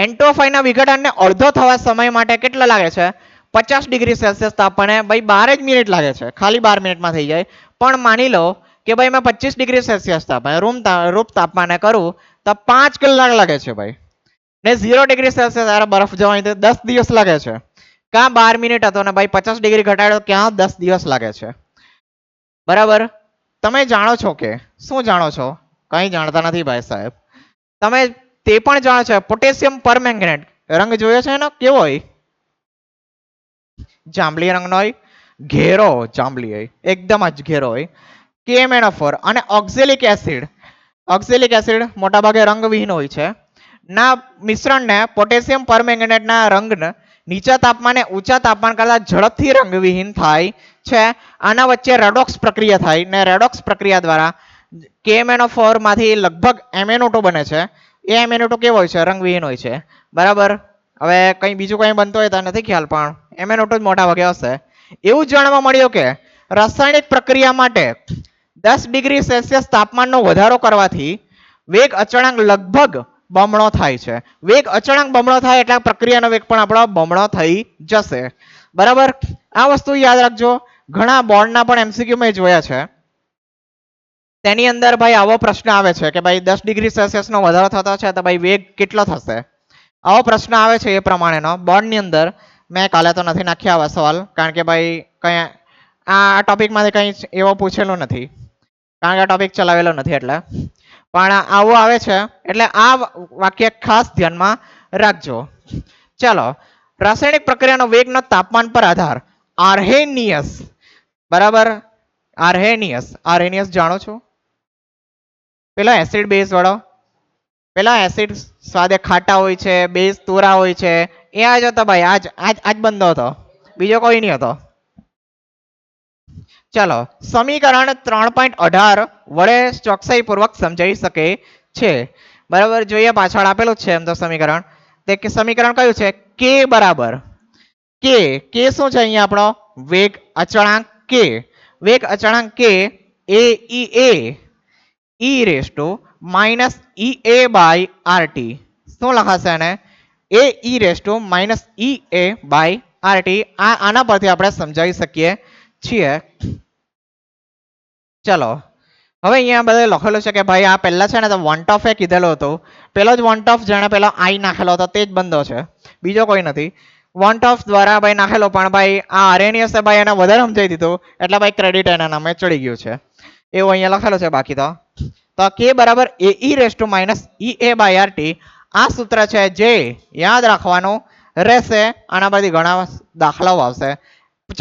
એન્ટોફાઈના વિઘટનને અડધો થવા સમય માટે કેટલા લાગે છે? 50 ડિગ્રી સેલ્સિયસ તાપમાને ભાઈ 12 જ મિનિટ લાગે છે, ખાલી 12 મિનિટમાં થઈ જાય. પણ માની લો કે ભાઈ મેં 25 ડિગ્રી સેલ્સિયસ તાપમાને રૂમ તાપમાને કરું તો 5 કલાક લાગે છે ભાઈ. ને 0 ડિગ્રી સેલ્સિયસ બરફ જવાની તો 10 દિવસ લાગે છે. ક્યાં 12 મિનિટ હતો ને ભાઈ 50 ડિગ્રી ઘટાડ્યો ક્યાં 10 દિવસ લાગે છે. બરાબર. તમે જાણો છો કે શું જાણો છો? કંઈ જાણતા નથી ભાઈ સાહેબ. તમે તે પણ જાણો છો પોટેશિયમ પરમેંગનેટ રંગ જોયો છે એનો કેવો હોય? જાંબલી રંગનો હોય, ઘેરો જાંબલી હોય, એકદમ જ ઘેરો હોય. KMnO4 અને ઓક્ઝેલિક એસિડ મોટાભાગે રંગવિહીન હોય છે. ના મિશ્રણને પોટેશિયમ પરમેંગનેટના રંગને નીચા તાપમાને ઊંચા તાપમાન કરતા ઝડપથી રંગવિહીન થાય છે. આના વચ્ચે રેડોક્સ પ્રક્રિયા થાય ને રેડોક્સ પ્રક્રિયા દ્વારા KMnO4 માંથી લગભગ MnO2 બને છે. એ MnO2 કેવો હોય છે? રંગવિહીન હોય છે. બરાબર. હવે કંઈ બીજું કંઈ બનતું હોય તો નથી ખ્યાલ, પણ MnO2 જ મોટા ભાગે હશે. એવું જાણવા મળ્યું કે રાસાયણિક પ્રક્રિયા માટે 10 ડિગ્રી સેલ્સિયસ તાપમાનનો વધારો કરવાથી વેગ અચળાંક લગભગ બમણો થાય છે. વેગ અચળાંક બમણો થાય એટલે પ્રક્રિયાનો વેગ પણ આપણો બમણો થઈ જશે. બરાબર. આ વસ્તુ યાદ રાખજો. ઘણા બોર્ડના પણ MCQ મેં જોયા છે, તેની અંદર ભાઈ આવો પ્રશ્ન આવે છે કે ભાઈ 10 ડિગ્રી સેલ્સિયસ નો વધારો થતો છે તો ભાઈ વેગ કેટલો થશે? આવો પ્રશ્ન આવે છે એ પ્રમાણેનો બોર્ડની અંદર. મેં કાલે તો નથી નાખ્યા આવા સવાલ કારણ કે ભાઈ કઈ આ ટોપિકમાંથી કંઈ એવો પૂછેલું નથી, કારણ કે આ ટોપિક ચલાવેલો નથી એટલે. પણ આવું આવે છે એટલે આ વાક્ય ખાસ ધ્યાનમાં રાખજો. ચાલો, રાસાયણિક પ્રક્રિયાનો વેગનો તાપમાન પર આધાર. આર્હેનિયસ. બરાબર. આર્હેનિયસ જાણો છો? પેલો એસિડ બેઝ વાળો, પેલા એસિડ સ્વાદે ખાટા હોય છે, બેઝ તુરા હોય છે, એ આજ હતો ભાઈ, આજ બંધો હતો, બીજો કોઈ નહીં હતો. ચાલો, સમીકરણ 3.18 વડે ચોકસાઈપૂર્વક સમજાઈ શકે છે. બરાબર. જોઈએ પાછળ આપેલું છે એમ તો સમીકરણ. તે સમીકરણ કયું છે? કે બરાબર કે શું છે અહીંયા આપણો? વેગ અચળાંક કે. વેગ અચળાંક કે A E raise to minus E by RT. શું લખાશે એને? A E raise to minus E by RT. આના પરથી આપણે સમજાવી શકીએ છીએ. ચલો, હવે અહીંયા બધે લખેલું છે કે ભાઈ આ પહેલા છે ને તો વોન્ટ ઓફ એ કીધેલો હતો. પેલો જ વોન્ટ ઓફ જેણે પેલો આઈ નાખેલો હતો તે જ બંધો છે, બીજો કોઈ નથી. વોન્ટ ઓફ દ્વારા ભાઈ નાખેલો, પણ ભાઈ આ આર્હેનિયસે ભાઈ એને વધારે સમજાવી દીધું એટલે ભાઈ ક્રેડિટ એના નામે ચડી ગયું છે, એવું અહીંયા લખેલું છે. બાકી તો કે બરાબર એ E raise to minus E by RT. આ સૂત્ર છે જે યાદ રાખવાનું રહેશે. આના પરથી ઘણા દાખલાઓ આવશે.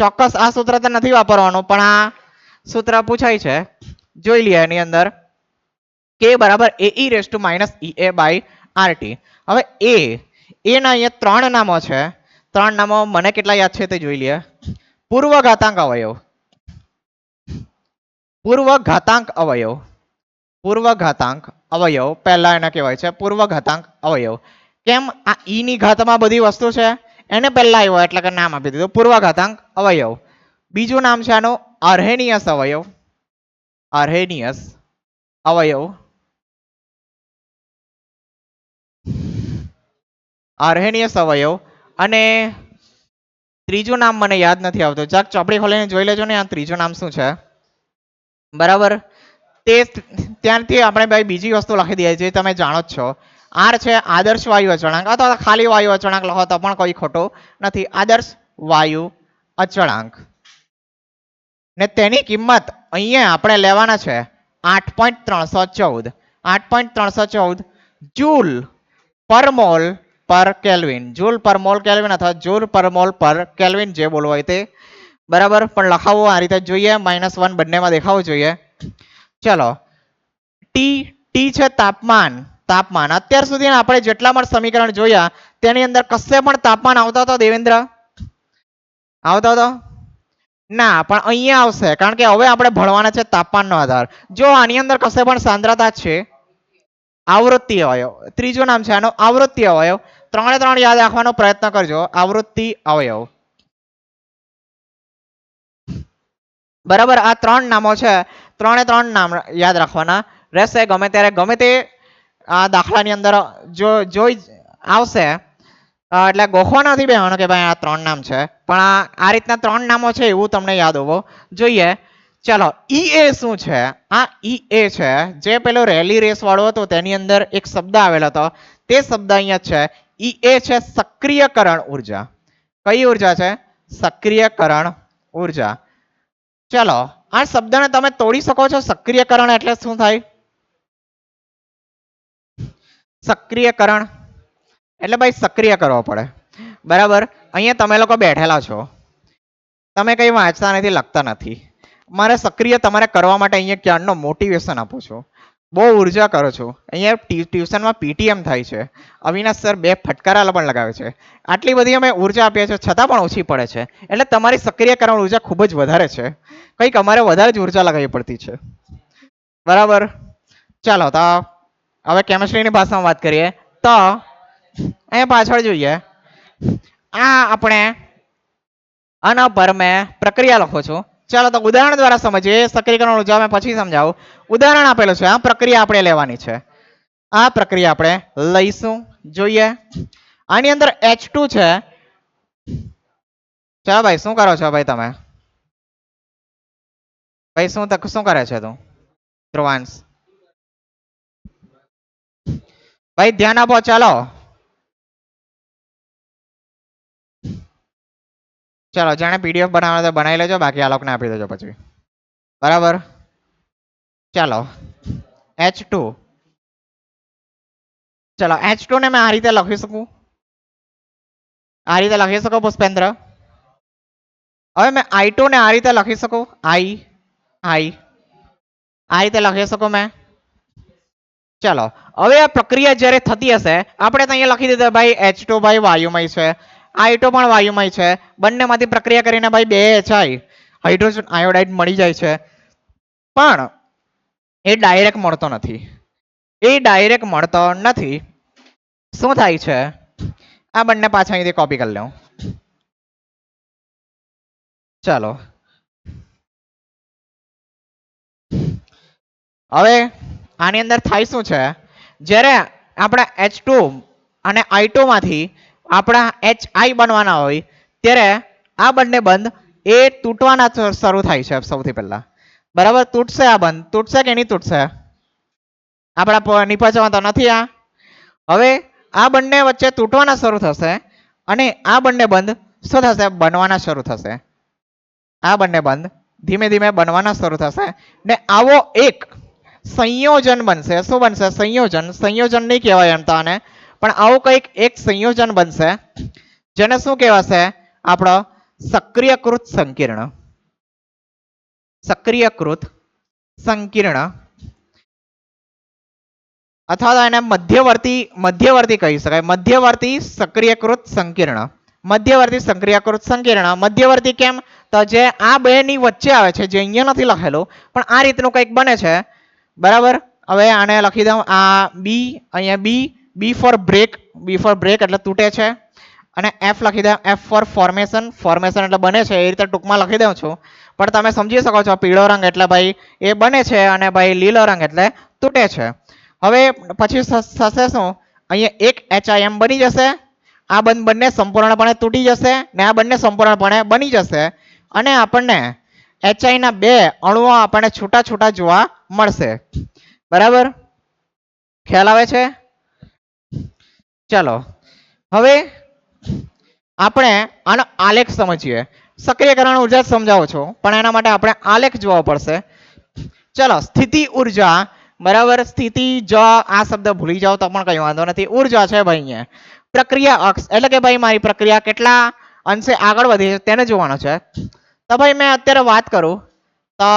ચોક્કસ આ સૂત્ર તો નથી વાપરવાનું, પણ આ સૂત્ર પૂછાય છે, જોઈ લઈએ. એની અંદર કે બરાબર એ E raise to minus E by RT. હવે એના અહીંયા 3 નામો છે. 3 નામો મને કેટલા યાદ છે તે જોઈ લઈએ. પૂર્વઘાતાંક અવયવ, પૂર્વઘાતાંક અવયવ પહેલા એને કહેવાય છે પૂર્વઘાતાંક અવયવ. કેમ આ ઈ ની ઘાતમાં બધી વસ્તુ છે એને પહેલા આવ્યો એટલે કે નામ આપી દીધું પૂર્વઘાતાંક અવયવ. બીજું નામ છે આનું અર્હેનિયસ અવયવ. અર્હેનિયસ અવયવ. અર્હેનિયસ અવયવ. અને ત્રીજું નામ મને યાદ નથી આવતું. ચાક ચોપડી ખોલીને જોઈ લેજો ને આ ત્રીજું નામ શું છે. બરાબર. તે ત્યાંથી આપણે ભાઈ બીજી વસ્તુ લખી દઈએ જે તમે જાણો જ છો. આર છે આદર્શ વાયુ અચળાંક અથવા ખાલી વાયુ અચળાંક લખો તો પણ કોઈ ખોટું નથી. આદર્શ વાયુ અચળાંક ને તેની કિંમત અહીંયા આપણે લેવાના છે 8.314. 8.314 જૂલ પર મોલ પર કેલ્વિન. જૂલ પર મોલ કેલ્વિન અથવા જૂલ પર મોલ પર કેલ્વિન જે બોલવું હોય તે. બરાબર. પણ લખાવવું આ રીતે જોઈએ. -1 બંનેમાં દેખાવું જોઈએ. ચલો ટી ટી છે તાપમાન. તાપમાન અત્યાર સુધી આપણે જેટલા પણ સમીકરણ જોયા તેની અંદર કશે પણ તાપમાન આવતો હતો દેવેન્દ્ર? આવતો હતો ના, પણ અહીંયા આવશે કારણ કે હવે આપણે ભણવાના છે તાપમાનનો આધાર. જો આની અંદર કશે પણ સાંદ્રતા છે. આવૃત્તિ અવયવ ત્રીજું નામ છે આનો આવૃત્તિ અવયવ. 3 યાદ રાખવાનો પ્રયત્ન કરજો. આવૃત્તિ અવયવ. બરાબર. આ 3 નામો છે. 3 નામ યાદ રાખવાના રહેશે. ગમે ત્યારે ગમે તે આ દાખલાની અંદર જોઈ આવશે એટલે ગોખવા નથી બેહવાનું કે ભાઈ આ 3 નામ છે. પણ આ રીતના 3 નામો છે એવું તમને યાદ હોવો જોઈએ. ચાલો ઈ શું છે? આ ઈ છે જે પેલો રેલી રેસ વાળો હતો તેની અંદર એક શબ્દ આવેલો હતો તે શબ્દ અહીંયા છે. ઈ છે સક્રિયકરણ ઉર્જા. કઈ ઉર્જા છે? સક્રિયકરણ ઉર્જા. ચલો આ શબ્દને તમે તોડી શકો છો? સક્રિયકરણ એટલે શું થાય? સક્રિયકરણ એટલે ભાઈ સક્રિય કરવો પડે. બરાબર. અહીંયા તમે લોકો બેઠેલા છો, તમે કઈ વાંચતા નથી, લખતા નથી. મારે સક્રિય તમારે કરવા માટે અહીંયા ક્યારનો મોટિવેશન આપું છું. બહુ ઉર્જા કરો છો. અહીંયા ટ્યુશનમાં પીટીએમ થાય છે. અવિનાશ સર 2 ફટકારા પણ લગાવે છે. આટલી બધી અમે ઉર્જા આપીએ છીએ છતાં પણ ઓછી પડે છે. એટલે તમારી સક્રિયકરણ ઉર્જા ખૂબ જ વધારે છે. કંઈક અમારે વધારે જ ઉર્જા લગાવવી પડતી છે. બરાબર. ચાલો તો હવે કેમિસ્ટ્રીની ભાષામાં વાત કરીએ તો અહીંયા પાછળ જોઈએ. આ આપણે આના પર મેં પ્રક્રિયા લખું છું. ચાલો તો ઉદાહરણ દ્વારા સમજીએ. સક્રિયકરણ ઉર્જા મેં પછી સમજાવું. ઉદાહરણ આપેલું છે. આ પ્રક્રિયા આપણે લેવાની છે. આ પ્રક્રિયા આપણે લઈશું. જોઈએ આની અંદર H2 છે. ચાલો ભાઈ શું કરો છો ભાઈ તમે? ભાઈ શું કરે છે તું? ધ્રુવાંશ ભાઈ ધ્યાન આપો. ચાલો ચાલો જેને પીડીએફ બનાવવાનો તો બનાવી લેજો, બાકી આ લોકોને આપી દેજો પછી. બરાબર. ચાલો H2. ચલો H2 ને મેં આ રીતે લખી શકું. આ રીતે લખી શકો પુષ્પેન્દ્ર? હવે મેં I2 ને આ રીતે લખી શકું. આ રીતે લખી શકું મેં. ચલો હવે આ પ્રક્રિયા જ્યારે થતી હશે આપણે તો અહીંયા લખી દીધું ભાઈ H2 ભાઈ વાયુમય છે, I2 પણ વાયુમય છે. બંનેમાંથી પ્રક્રિયા કરીને ભાઈ 2 HI હાઇડ્રોજન આયોડાઇડ મળી જાય છે. પણ એ ડાયરેક્ટ મળતો નથી. શું થાય છે? આ બંને પાછા અહીંથી કોપી કરી લઉં. ચાલો હવે આની અંદર થાય શું છે? જ્યારે આપણા H2 અને I2 માંથી આપણા HI બનવાના હોય ત્યારે આ બંને બંધ એ તૂટવાના શરૂ થાય છે. સૌથી પહેલા બરાબર તૂટશે. આ બંધ તૂટશે કે નહીં તૂટશે? આપણા નિપજમાં તો નથી આ. હવે આ બંને વચ્ચે તૂટવાના શરૂ થશે અને આ બંને બંધ શું થશે? બનવાના શરૂ થશે. આ બંને બંધ ધીમે ધીમે બનવાના શરૂ થશે ને આવો એક સંયોજન બનશે. શું બનશે? સંયોજન. સંયોજન નહીં કહેવાય એમ તો આને, પણ આવું કંઈક એક સંયોજન બનશે જેને શું કહેવાશે? આપણો સક્રિયકૃત સંકીર્ણ. સક્રિયકૃત સંકીર્ણ અથવા તો એને મધ્યવર્તી કહી શકાય. મધ્યવર્તી સક્રિયકૃત સંકીર્ણ. મધ્યવર્તી સક્રિયકૃત સંકીર્ણ. મધ્યવર્તી કેમ? તો જે આ બે ની વચ્ચે આવે છે, જે અહીંયા નથી લખેલું પણ આ રીતનું કંઈક બને છે. બરાબર. હવે આને લખી દઉં. આ બી, અહીંયા બી ફોર બ્રેક બી ફોર બ્રેક એટલે તૂટે છે, અને એફ લખી દો, એફ ફોર ફોર્મેશન, ફોર્મેશન એટલે બને છે, એ રીતે ટૂંકમાં લખી દઉં છું, પણ તમે સમજી શકો છો પીળો રંગ એટલે ભાઈ એ બને છે, અને ભાઈ લીલો રંગ એટલે તૂટે છે. હવે પછી થશે શું, અહીંયા એક HIM બની જશે, આ બંને સંપૂર્ણપણે તૂટી જશે ને આ બંને સંપૂર્ણપણે બની જશે, અને આપણને HI ના બે અણુઓ આપણને છૂટા છૂટા જોવા મળશે. બરાબર, ખ્યાલ આવે છે? ચલો હવે આપણે આનો આલેખ સમજીએ. સક્રિયકરણ ઉર્જા સમજાવું છું, પણ એના માટે આપણે આલેખ જોવો પડશે. ચલો, સ્થિતિ ઉર્જા, બરાબર, સ્થિતિ જ આ શબ્દ ભૂલી જાઓ તો પણ કઈ વાંધો નથી. ઉર્જા છે ભાઈ અહીંયા પ્રક્રિયા અક્ષ, એટલે કે ભાઈ મારી પ્રક્રિયા કેટલા અંશે આગળ વધી છે તેને જોવાનું છે. તો ભાઈ મેં અત્યારે વાત કરું તો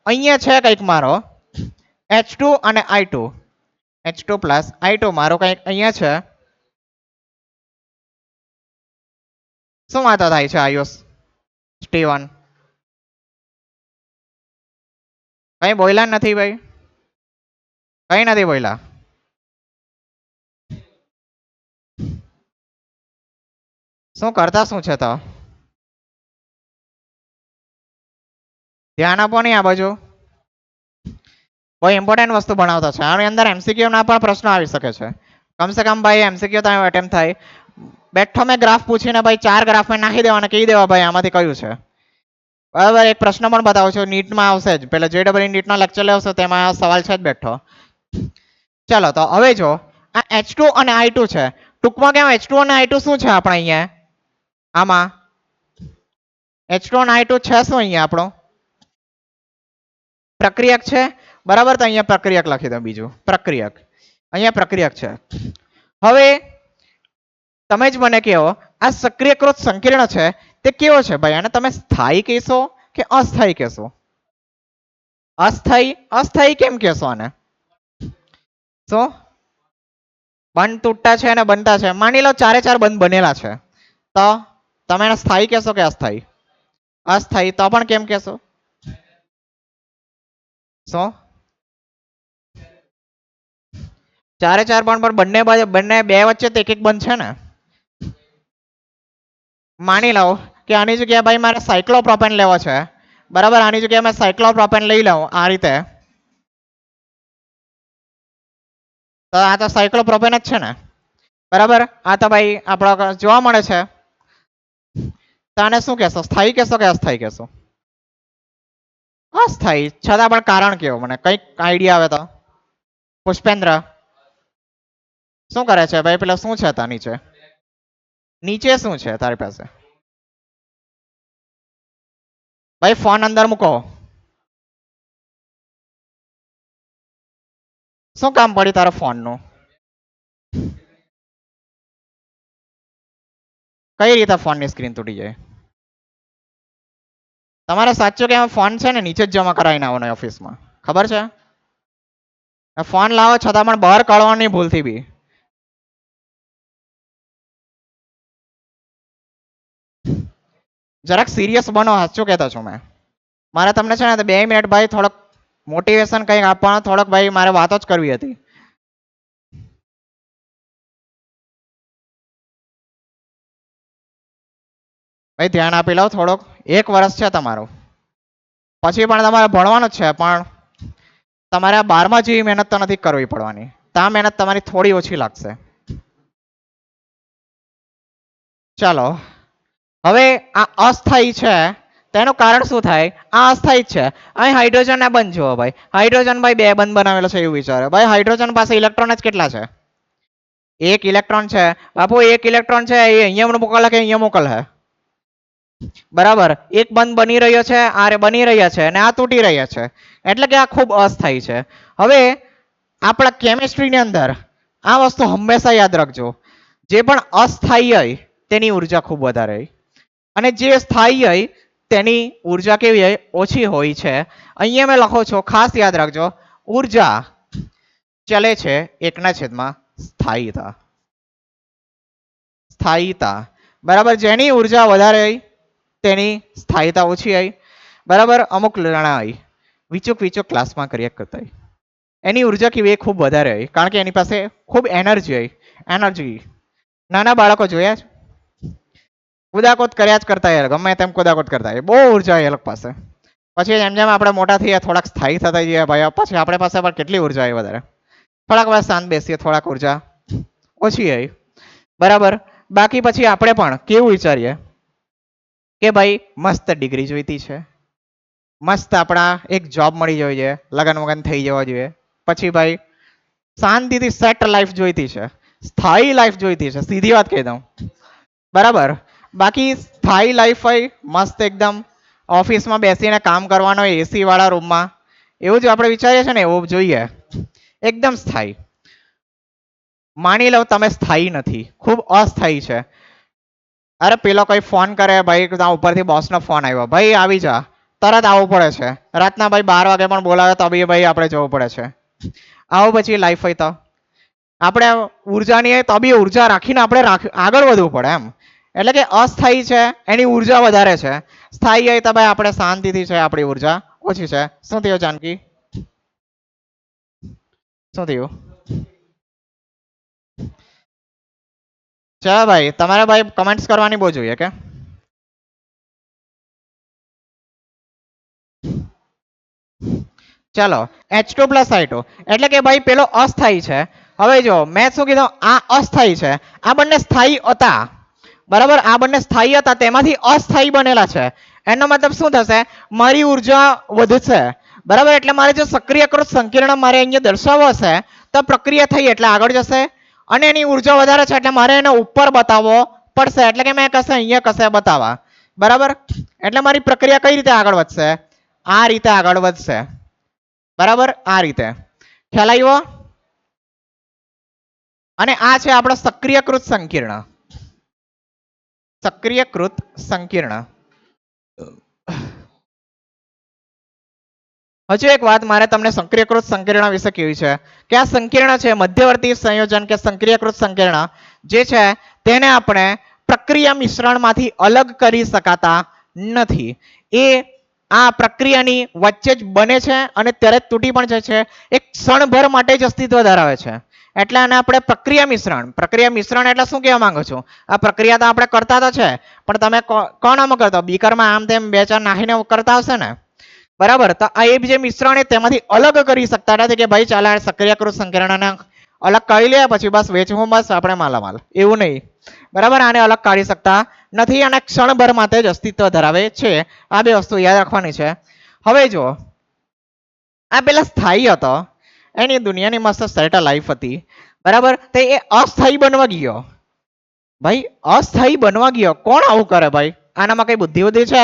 અહીંયા છે કંઈક મારો H2 અને I2, H2 પ્લસ I2 મારો કંઈક અહીંયા છે. શું વાતો થાય છે આયુષ, સ્ટીવન? કઈ બોલ્યા નથી ભાઈ, કઈ નથી બોલ્યા. શું કરતા શું છે? તો ધ્યાન આપો નહીં આ બાજુ, બહુ ઇમ્પોર્ટન્ટ વસ્તુ ભણાવતા છે. આની અંદર MCQ ના પણ પ્રશ્નો આવી શકે છે. કમસે કમ ભાઈ MCQ તો અટેમ્પ થાય. બેઠો મેં ગ્રાફ પૂછીને ભાઈ 4 ગ્રાફ માં નાખી દેવાના, કહી દેવા ભાઈ આમાંથી કયું છે. બરાબર, એક પ્રશ્ન પણ બતાવું છું, નીટમાં આવશે જ, પેલા JEE નીટનો લેક્ચર લેવશો તેમાં સવાલ છે જ બેઠો. ચાલો તો હવે જો આ H2 અને I2 છે, ટૂંકમાં કેમ H2 અને I2 શું છે આપણે અહીંયા આમાં? H2 અને I2 છે શું અહીંયા આપણો? પ્રક્રિયક છે, બરાબર, તો અહીંયા પ્રક્રિયક લખી દો, બીજું પ્રક્રિયક, અહીંયા પ્રક્રિયક છે. હવે તમે જ મને કહો આ સક્રિયકૃત સંકીર્ણ છે તે કેવો છે ભાઈ? આને તમે સ્થાયી કહેશો કે અસ્થાયી કહેશો? અસ્થાયી. અસ્થાયી કેમ કહેશો આને? શું બંધ તૂટતા છે અને બનતા છે? માની લો 4 બંધ બનેલા છે, તો તમે એને સ્થાયી કહેશો કે અસ્થાયી? અસ્થાયી. તો પણ કેમ કહેશો? શું 4 બંધ પણ બંને બે વચ્ચે તો એક બંધ છે ને. માની લો કે આની જગ્યાએ ભાઈ મારે સાયક્લોપ્રોપેન લેવો છે, બરાબર, આની જગ્યાએ મેં સાયક્લોપ્રોપેન લઈ લઉં આ રીતે, તો આ તો સાયક્લોપ્રોપેન જ છે ને, બરાબર. આ તો ભાઈ આપણો જોવા મળે છે, તો આને શું કહેશો? સ્થાયી કહેશો કે અસ્થાયી કહેશો? અસ્થાયી. છતાં પણ કારણ કેવું, મને કંઈક આઈડિયા આવે તો. પુષ્પેન્દ્ર શું કરે છે ભાઈ? પેલા શું છે તા નીચે? નીચે શું છે તારી પાસે? ભાઈ ફોન અંદર મૂકો. શું કામ પડી તારા ફોન નું? કઈ રીતે ફોન ની સ્ક્રીન તૂટી જાય? તમારે સાચું કે ફોન છે ને નીચે જ જમા કરાવીને આવવાનો ઓફિસમાં, ખબર છે? ફોન લાવો છતાં પણ બહાર કાઢવાની ભૂલથી બી. જરાક સિરિયસ બનો, સાચું કહેતો છું મેં. મારે તમને છે ને 2 મિનિટ ભાઈ થોડોક મોટિવેશન કંઈક આપવાનો, થોડોક ભાઈ મારે વાતો જ કરવી હતી. ભાઈ ધ્યાન આપી લો થોડોક. 1 વર્ષ છે તમારું, પછી પણ તમારે ભણવાનું જ છે, પણ તમારે આ 12મા જેવી મહેનત તો નથી કરવી પડવાની. તા મહેનત તમારી થોડી ઓછી લાગશે. ચાલો હવે આ અસ્થાયી છે તેનું કારણ શું થાય? આ અસ્થાયી છે. અહીં હાઇડ્રોજન ના બંધ જુઓ ભાઈ, હાઇડ્રોજન ભાઈ 2 બંધ બનાવેલો છે એવું વિચારો. ભાઈ હાઇડ્રોજન પાસે ઇલેક્ટ્રોન જ કેટલા છે? 1 ઇલેક્ટ્રોન છે બાપુ. 1 ઇલેક્ટ્રોન છે એ અહીંયા મોકલે કે અહીંયા મોકલે? બરાબર, એક બંધ બની રહ્યો છે, આ બની રહ્યા છે અને આ તૂટી રહ્યા છે, એટલે કે આ ખૂબ અસ્થાયી છે. હવે આપણા કેમિસ્ટ્રીની અંદર આ વસ્તુ હંમેશા યાદ રાખજો, જે પણ અસ્થાયી હોય તેની ઉર્જા ખૂબ વધારે હોય, અને જે સ્થાયી હોય તેની ઉર્જા કેવી હોય? ઓછી હોય છે. અહીંયા મેં લખો છો, ખાસ યાદ રાખજો, ઉર્જા ચલે છે 1/, સ્થાયીતા. સ્થાયીતા, બરાબર. જેની ઉર્જા વધારે હોય તેની સ્થાયીતા ઓછી હોય, બરાબર. અમુક લણા હોય, વિચુક ક્લાસમાં કર્યા કરતા હોય, એની ઉર્જા કેવી ખૂબ વધારે હોય, કારણ કે એની પાસે ખૂબ એનર્જી હોય. એનર્જી નાના બાળકો જોયા છે, કુદાકુદ કર્યા જ કરતા યાર, ગમે તેમ કુદાકુદ કરતા હોય, બહુ ઉર્જા એ લોકો પાસે. પછી જેમ જેમ આપણે મોટા થઈએ થોડાક સ્થાયી થતા જઈએ ભાઈ, પછી આપણી પાસે પણ કેટલી ઉર્જા આવી વધારે, થોડાક વાર શાંત બેસીએ થોડાક ઉર્જા ઓછી આવી, બરાબર. બાકી પછી આપણે પણ કેવું વિચારીએ કે ભાઈ મસ્ત ડિગ્રી જોઈતી છે, મસ્ત આપણા એક જોબ મળી જવી જોઈએ, લગન વગન થઈ જવા જોઈએ, પછી ભાઈ શાંતિથી સેટ લાઈફ જોઈતી છે, સ્થાયી લાઈફ જોઈતી છે, સીધી વાત કહી દઉં, બરાબર. બાકી સ્થાયી લાઈફ હોય મસ્ત એકદમ, ઓફિસમાં બેસીને કામ કરવાનો એસી વાળા રૂમમાં, એવું જ આપણે વિચારીએ છીએ ને એવું જોઈએ, એકદમ સ્થાયી. માની લો તમે સ્થાયી નથી, ખૂબ અસ્થાયી છે. અરે પેલો કોઈ ફોન કરે ભાઈ, ત્યાં ઉપરથી બોસનો ફોન આવ્યો, ભાઈ આવી જા, તરત આવવું પડે છે. રાતના ભાઈ 12 વાગે પણ બોલાવે તો બી ભાઈ આપણે જવું પડે છે. આવો પછી લાઈફ હોય તો આપણે ઉર્જાની હોય તો બી ઉર્જા રાખીને આપણે આગળ વધવું પડે એમ. એટલે કે અસ્થાયી છે એની ઉર્જા વધારે છે, સ્થાયી હોય તો ભાઈ આપણે શાંતિથી છે, આપણી ઉર્જા ઓછી છે. શું થયું જાનકી, શું થયું? ચાલો ભાઈ, તમારે ભાઈ કમેન્ટ્સ કરવાની બહુ જોઈએ કે ચાલો H2 પ્લસ I2 એટલે કે ભાઈ પેલો અસ્થાયી છે. હવે જો મેં શું કીધું, આ અસ્થાયી છે, આ બંને સ્થાયી હતા, બરાબર. આ બંને સ્થાયી હતા તેમાંથી અસ્થાયી બનેલા છે. એનો મતલબ શું થશે, મારી ઉર્જા વધશે, બરાબર. એટલે મારે જો સક્રિયકૃત સંકીર્ણ મારે અહીંયા દર્શાવવો હશે તો પ્રક્રિયા થઈ એટલે આગળ જશે, અને એની ઉર્જા વધારે છે એટલે મારે એને ઉપર બતાવવો પડશે, એટલે કે મેં કશે અહીંયા કશે બતાવવા, બરાબર. એટલે મારી પ્રક્રિયા કઈ રીતે આગળ વધશે, આ રીતે આગળ વધશે, બરાબર. આ રીતે ખ્યાલ આવ્યો. અને આ છે આપણો સક્રિયકૃત સંકીર્ણ, સક્રિયકૃત સંકીર્ણ. હજુ એક વાત મારે તમને સક્રિયકૃત સંકીર્ણ વિશે કહેવી છે કે આ સંકીર્ણ છે મધ્યવર્તી સંયોજન કે સક્રિયકૃત સંકીર્ણ જે છે તેને આપણે પ્રક્રિયા મિશ્રણમાંથી અલગ કરી શકાતા નથી. એ આ પ્રક્રિયાની વચ્ચે જ બને છે અને ત્યારે તૂટી પણ જાય છે, એક ક્ષણભર માટે જ અસ્તિત્વ ધરાવે છે. એટલે આને આપણે પ્રક્રિયા મિશ્રણ, પ્રક્રિયા મિશ્રણ એટલે શું કહેવા માંગુ છું, આ પ્રક્રિયા તો આપણે કરતા તો છે પણ તમે કોણામાં કરતા, બીકરમાં આમ તેમ બે ચાર નાખીને કરતા હશે ને, બરાબર. તો આ એ જે મિશ્રણ તેમાંથી અલગ કરી શકતા નથી કે ભાઈ ચાલ સક્રિયકૃત સંકીર્ણને અલગ કાઢી લે પછી બસ વેચવું બસ આપણે માલામાલ, એવું નહીં, બરાબર. આને અલગ કાઢી શકતા નથી અને ક્ષણભર માટે જ અસ્તિત્વ ધરાવે છે. આ બે વસ્તુ યાદ રાખવાની છે. હવે જો આ પેલા સ્થાયી હતો, એની દુનિયાની મસ્ત સેટ લાઈફ હતી, બરાબર. તે એ અસ્થાયી બનવા ગયો, ભાઈ અસ્થાયી બનવા ગયો. કોણ આવું કરે ભાઈ, આનામાં કઈ બુદ્ધિ બુદ્ધિ છે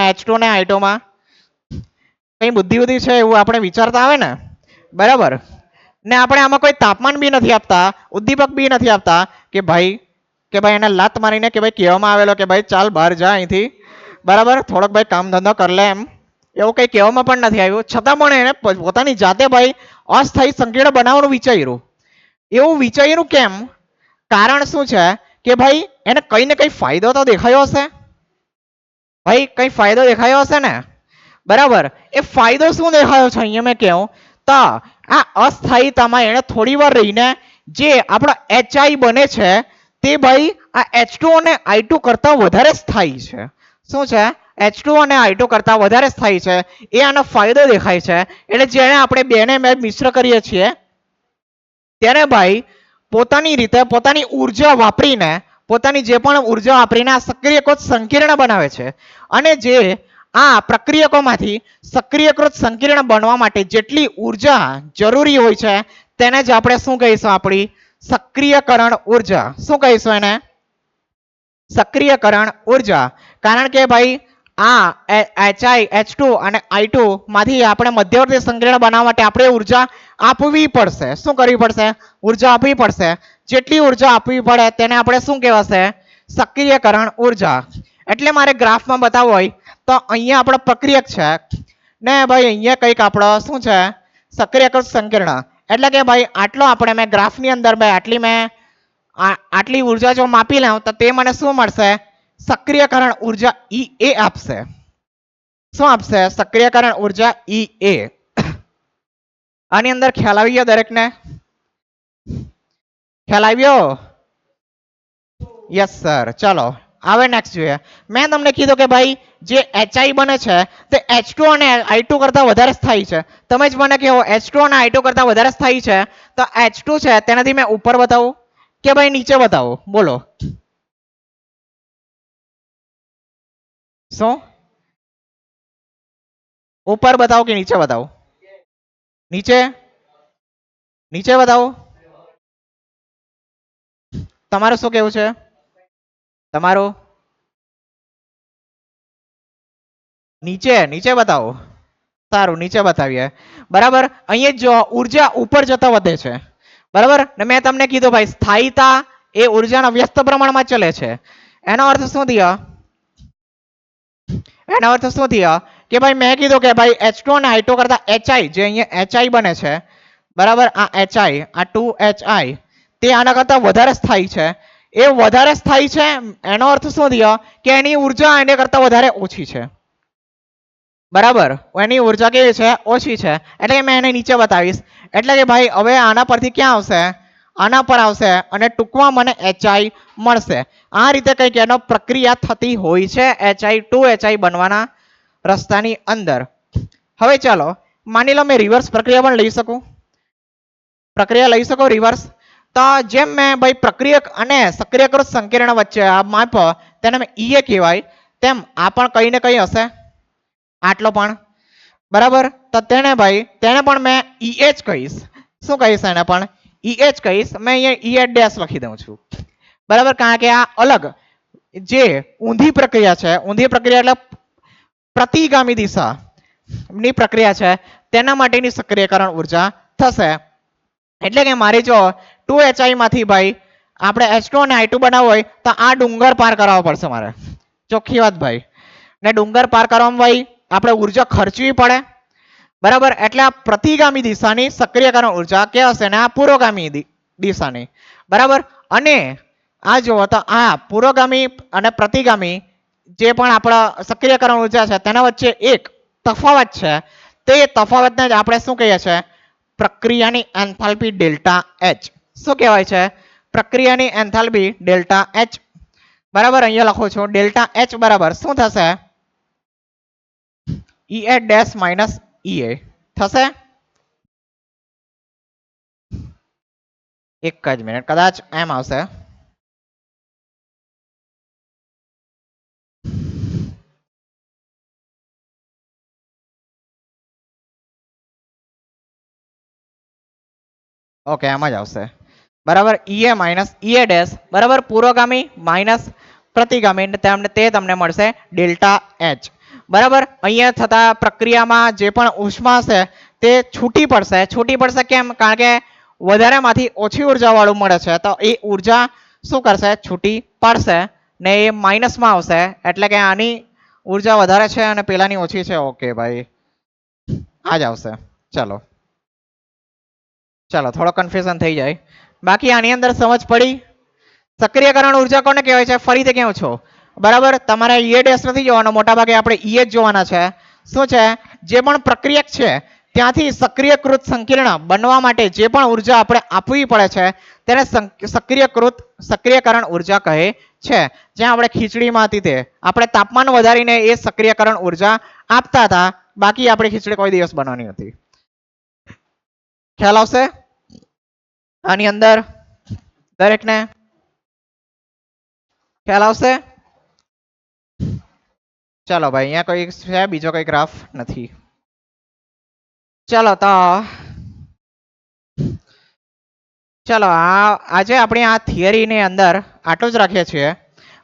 H2 ને I2 માં કઈ બુદ્ધિ છે એવું આપણે વિચારતા આવે ને, બરાબર. ને આપણે આમાં કોઈ તાપમાન બી નથી આપતા, ઉદ્દીપક બી નથી આપતા કે ભાઈ એને લાત મારીને કે ભાઈ કહેવામાં આવેલો કે ભાઈ ચાલ બહાર જા અહીંથી, બરાબર, થોડોક ભાઈ કામ ધંધો કર લે, એમ એવું કઈ કહેવામાં પણ નથી આવ્યું. છતાં પણ એને પોતાની જાતે ભાઈ અસ્થાયી સંકીર્ણ બનાવવાનું વિચાર્યું. એવું વિચાર્યું કેમ, કારણ શું છે કે ભાઈ એને કઈ ને કઈ ફાયદો તો દેખાયો હશે, ભાઈ કઈ ફાયદો દેખાયો હશે ને, બરાબર. એ ફાયદો શું દેખાયો છે અહીંયા મેં કહું તો આ અસ્થાયીતામાં એને થોડી વાર રહીને જે આપણો HI બને છે તે ભાઈ આ H2 અને I2 કરતા વધારે સ્થાયી છે. શું છે, H2 અને I2 કરતા વધારે સ્થાયી છે, એ આનો ફાયદો દેખાય છે. એટલે જેને આપણે બેને મિશ્ર કરીએ છીએ ત્યારે ભાઈ પોતાની રીતે પોતાની ઉર્જા વાપરીને, પોતાની જે પણ ઉર્જા વાપરીને આ સક્રિયકૃત સંકીર્ણ બનાવે છે. અને જે આ પ્રક્રિયકોમાંથી સક્રિયકૃત સંકીર્ણ બનવા માટે જેટલી ઉર્જા જરૂરી હોય છે તેને જ આપણે શું કહીશું, આપણી સક્રિયકરણ ઉર્જા. શું કહીશું એને, સક્રિયકરણ ઉર્જા. કારણ કે ભાઈ આ H2 અને I2 માંથી આપણે મધ્યવર્તી સંકીર્ણ બનાવવા માટે આપણે ઉર્જા આપવી પડશે. શું કરવી પડશે, ઉર્જા આપવી પડશે. જેટલી ઉર્જા આપવી પડે તેને આપણે શું કહેવાશે, સક્રિયકરણ ઉર્જા. એટલે મારે ગ્રાફમાં બતાવવું હોય તો અહીંયા આપણો પ્રક્રિયક છે ને ભાઈ અહીંયા કંઈક આપણો શું છે, સક્રિયકૃત સંકીર્ણ. એટલે કે ભાઈ આટલો આપણે મેં ગ્રાફની અંદર ભાઈ આટલી ઉર્જા જો માપી લઉં તો તે મને શું મળશે, સક્રિયકરણ ઉર્જા EA આપશે. શું આપશે, સક્રિયકરણ ઉર્જા EA. આની અંદર ખ્યાલ આવી ગયો દરેકને, ખ્યાલ આવ્યો, યસ સર. ચલો હવે નેક્સ્ટ જોઈએ. મેં તમને કીધું કે ભાઈ જે HI બને છે તે H2 અને I2 કરતા વધારે સ્થાયી છે. તમે જ મને કહો H2 અને I2 કરતા વધારે સ્થાયી છે તો H2 છે તેનાથી મેં ઉપર બતાવું કે ભાઈ નીચે બતાવું? બોલો. શું ઉપર બતાવો કે નીચે બતાવો? નીચે નીચે બતાવો. તમારું શું કેવું છે? તમારું નીચે નીચે બતાવો. સારું નીચે બતાવીએ. બરાબર. અહીંયા જો ઉર્જા ઉપર જતા વધે છે. બરાબર ને મેં તમને કીધું ભાઈ સ્થાયીતા એ ઉર્જાના વ્યસ્ત પ્રમાણમાં ચલે છે. એનો અર્થ શું થયો? એનો અર્થ શું થયો કે ભાઈ મેં કીધું કે ભાઈ H2 અને I2 કરતા HI જે અહીંયા HI બને છે બરાબર આ HI આ 2HI તે આના કરતા વધારે સ્થાયી છે. એ વધારે સ્થાયી છે એનો અર્થ શું થયો કે એની ઉર્જા એના કરતા વધારે ઓછી છે. બરાબર એની ઉર્જા કેવી છે? ઓછી છે. એટલે કે મેં એને નીચે બતાવીશ. એટલે કે ભાઈ હવે આના પરથી ક્યાં આવશે? આના પર આવશે અને ટૂંકમાં મને HI મળશે. આ રીતે કંઈક એનો પ્રક્રિયા થતી હોય છે HI 2HI બનવાના રસ્તાની અંદર. હવે ચાલો માની લો મેં રિવર્સ પ્રક્રિયા પણ લઈ શકું. પ્રક્રિયા લઈ શકો રિવર્સ. તો જેમ મેં ભાઈ પ્રક્રિયક અને સક્રિયકૃત સંકીર્ણ વચ્ચે આ માપ તેને EA કહેવાય તેમ આ પણ કઈ ને કઈ હશે. આટલો પણ બરાબર તો તેને ભાઈ તેને પણ મેં EH કહીશ. શું કહીશ એને પણ? EH કહીશ. મેં અહીંયા EH ડેશ લખી દઉં છું. બરાબર કારણ કે આ અલગ જે ઊંધી પ્રક્રિયા છે ઊંધી પ્રક્રિયા એટલે પ્રતિગામી દિશાની પ્રક્રિયા છે તેના માટેની સક્રિયકરણ ઉર્જા થશે. એટલે કે મારે જો 2HI માંથી ભાઈ આપણે H2 અને I2 બનાવવું હોય તો આ ડુંગર પાર કરાવવો પડશે મારે. ચોખ્ખી વાત ભાઈ. ને ડુંગર પાર કરવામાં ભાઈ આપણે ઉર્જા ખર્ચવી પડે. બરાબર એટલે આ પ્રતિગામી દિશાની સક્રિયકરણ ઉર્જા કે હશે ને આ પુરોગામી દિશાની. બરાબર અને આ જુઓ તો આ પુરોગામી અને પ્રતિગામી જે પણ આપણા સક્રિયકરણ ઉર્જા છે તેના વચ્ચે એક તફાવત છે. તે તફાવતને જ આપણે શું કહીએ છીએ? પ્રક્રિયાની એન્થાલ્પી ડેલ્ટા H. શું કહેવાય છે? પ્રક્રિયાની એન્થાલ્પી ડેલ્ટા H. બરાબર અહીંયા લખું છું ડેલ્ટા H બરાબર શું થશે? EA ડેશ માઇનસ EA થશે. એક જ મિનિટ કદાચ એમ આવશે. ઓકે એમ જ આવશે. બરાબર EA માઇનસ EA ડેશ બરાબર પુરોગામી માઇનસ પ્રતિગામી તે તમને મળશે ડેલ્ટા H. બરાબર અહીંયા થતા પ્રક્રિયામાં જે પણ ઉષ્મા હશે તે છૂટી પડશે. છૂટી પડશે કેમ? કારણ કે વધારેમાંથી ઓછી ઉર્જા વાળું મળે છે તો એ ઉર્જા શું કરશે? છૂટી પડશે ને એ માઇનસમાં આવશે. એટલે કે આની ઉર્જા વધારે છે અને પેલાની ઓછી છે. ઓકે ભાઈ આ જ આવશે. ચલો ચાલો થોડો કન્ફ્યુઝન થઈ જાય. બાકી આની અંદર સમજ પડી? સક્રિયકરણ ઉર્જા કોને કહેવાય છે? ફરીથી કહું છું. બરાબર તમારે EA ડેશ નથી જોવાનો. મોટા ભાગે આપણે EA જ જોવાના છે. શું છે? જે પણ પ્રક્રિયક છે ત્યાંથી સક્રિયકૃત સંકીર્ણ બનવા માટે જે પણ ઉર્જા આપણે આપવી પડે છે તેને સક્રિયકરણ ઉર્જા કહે છે. જ્યાં આપણે ખીચડીમાં હતી તે આપણે તાપમાન વધારીને એ સક્રિયકરણ ઉર્જા આપતા હતા. બાકી આપણી ખીચડી કોઈ દિવસ બનવાની નથી. ખ્યાલ આવશે આની અંદર દરેકને? ખ્યાલ આવશે? ચાલો ભાઈ અહીંયા કોઈ છે બીજો કોઈ ગ્રાફ નથી. ચાલો તો ચાલો આજે આપણે આ થિયરીની અંદર આટલું જ રાખીએ છીએ.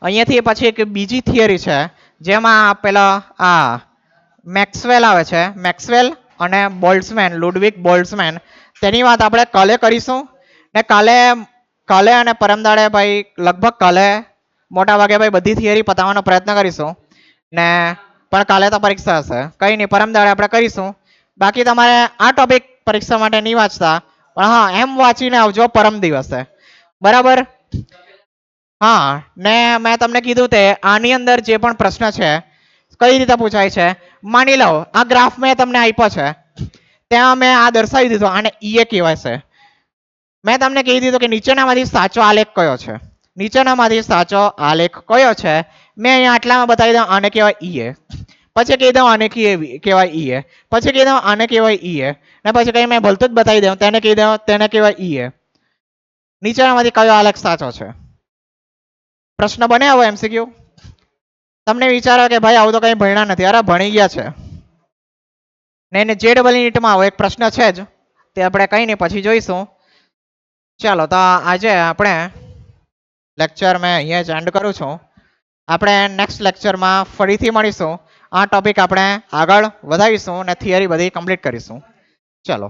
અહીંયાથી પછી એક બીજી થિયરી છે જેમાં પેલા આ મેક્સવેલ આવે છે. મેક્સવેલ અને બોલ્ટ્ઝમેન લુડવિક બોલ્ટ્ઝમેન તેની વાત આપણે કાલે કરીશું. ને કાલે અને પરમદાડે ભાઈ લગભગ કાલે મોટા ભાગે ભાઈ બધી થિયરી પતાવવાનો પ્રયત્ન કરીશું. ને પણ કાલે તો પરીક્ષા હશે. કંઈ નહીં પરમદાડે આપણે કરીશું. બાકી તમારે આ ટોપિક પરીક્ષા માટે નહીં વાંચતા પણ હા એમ વાંચીને આવજો પરમ દિવસે. બરાબર હા ને મેં તમને કીધું તે આની અંદર જે પણ પ્રશ્ન છે કઈ રીતે પૂછાય છે? માની લો આ ગ્રાફ મેં તમને આપ્યો છે ત્યાં મેં આ દર્શાવી દીધું. આને EA કહેવાય છે. મેં તમને કહી દીધું કે નીચેનામાંથી સાચો આલેખ કયો છે? નીચેનામાંથી સાચો આલેખ કયો છે? મેં અહીંયા આટલામાં બતાવી દઉં આને કહેવાય ઈએ, પછી કહી દઉં આને કહેવાય ઈએ, પછી કહી દઉં આને કહેવાય ઈએ, ને પછી કઈ મેં ભલતું જ બતાવી દઉં તેને કહી દઉં તેને કહેવાય ઈએ. નીચેનામાંથી કયો આલેખ સાચો છે? પ્રશ્ન બને આવો એમસીક્યુ? તમને વિચારો કે ભાઈ આવું તો કઈ ભણ્યા નથી. અરે ભણી ગયા છે ને એને જે ડબલ નીટમાં આવો એક પ્રશ્ન છે જ, તે આપણે કઈ નહીં પછી જોઈશું. ચાલો તો આજે આપણે લેક્ચર મેં અહીંયા જ એન્ડ કરું છું. આપણે નેક્સ્ટ લેક્ચરમાં ફરીથી મળીશું. આ ટોપિક આપણે આગળ વધારીશું અને થિયરી બધી કમ્પ્લીટ કરીશું. ચાલો.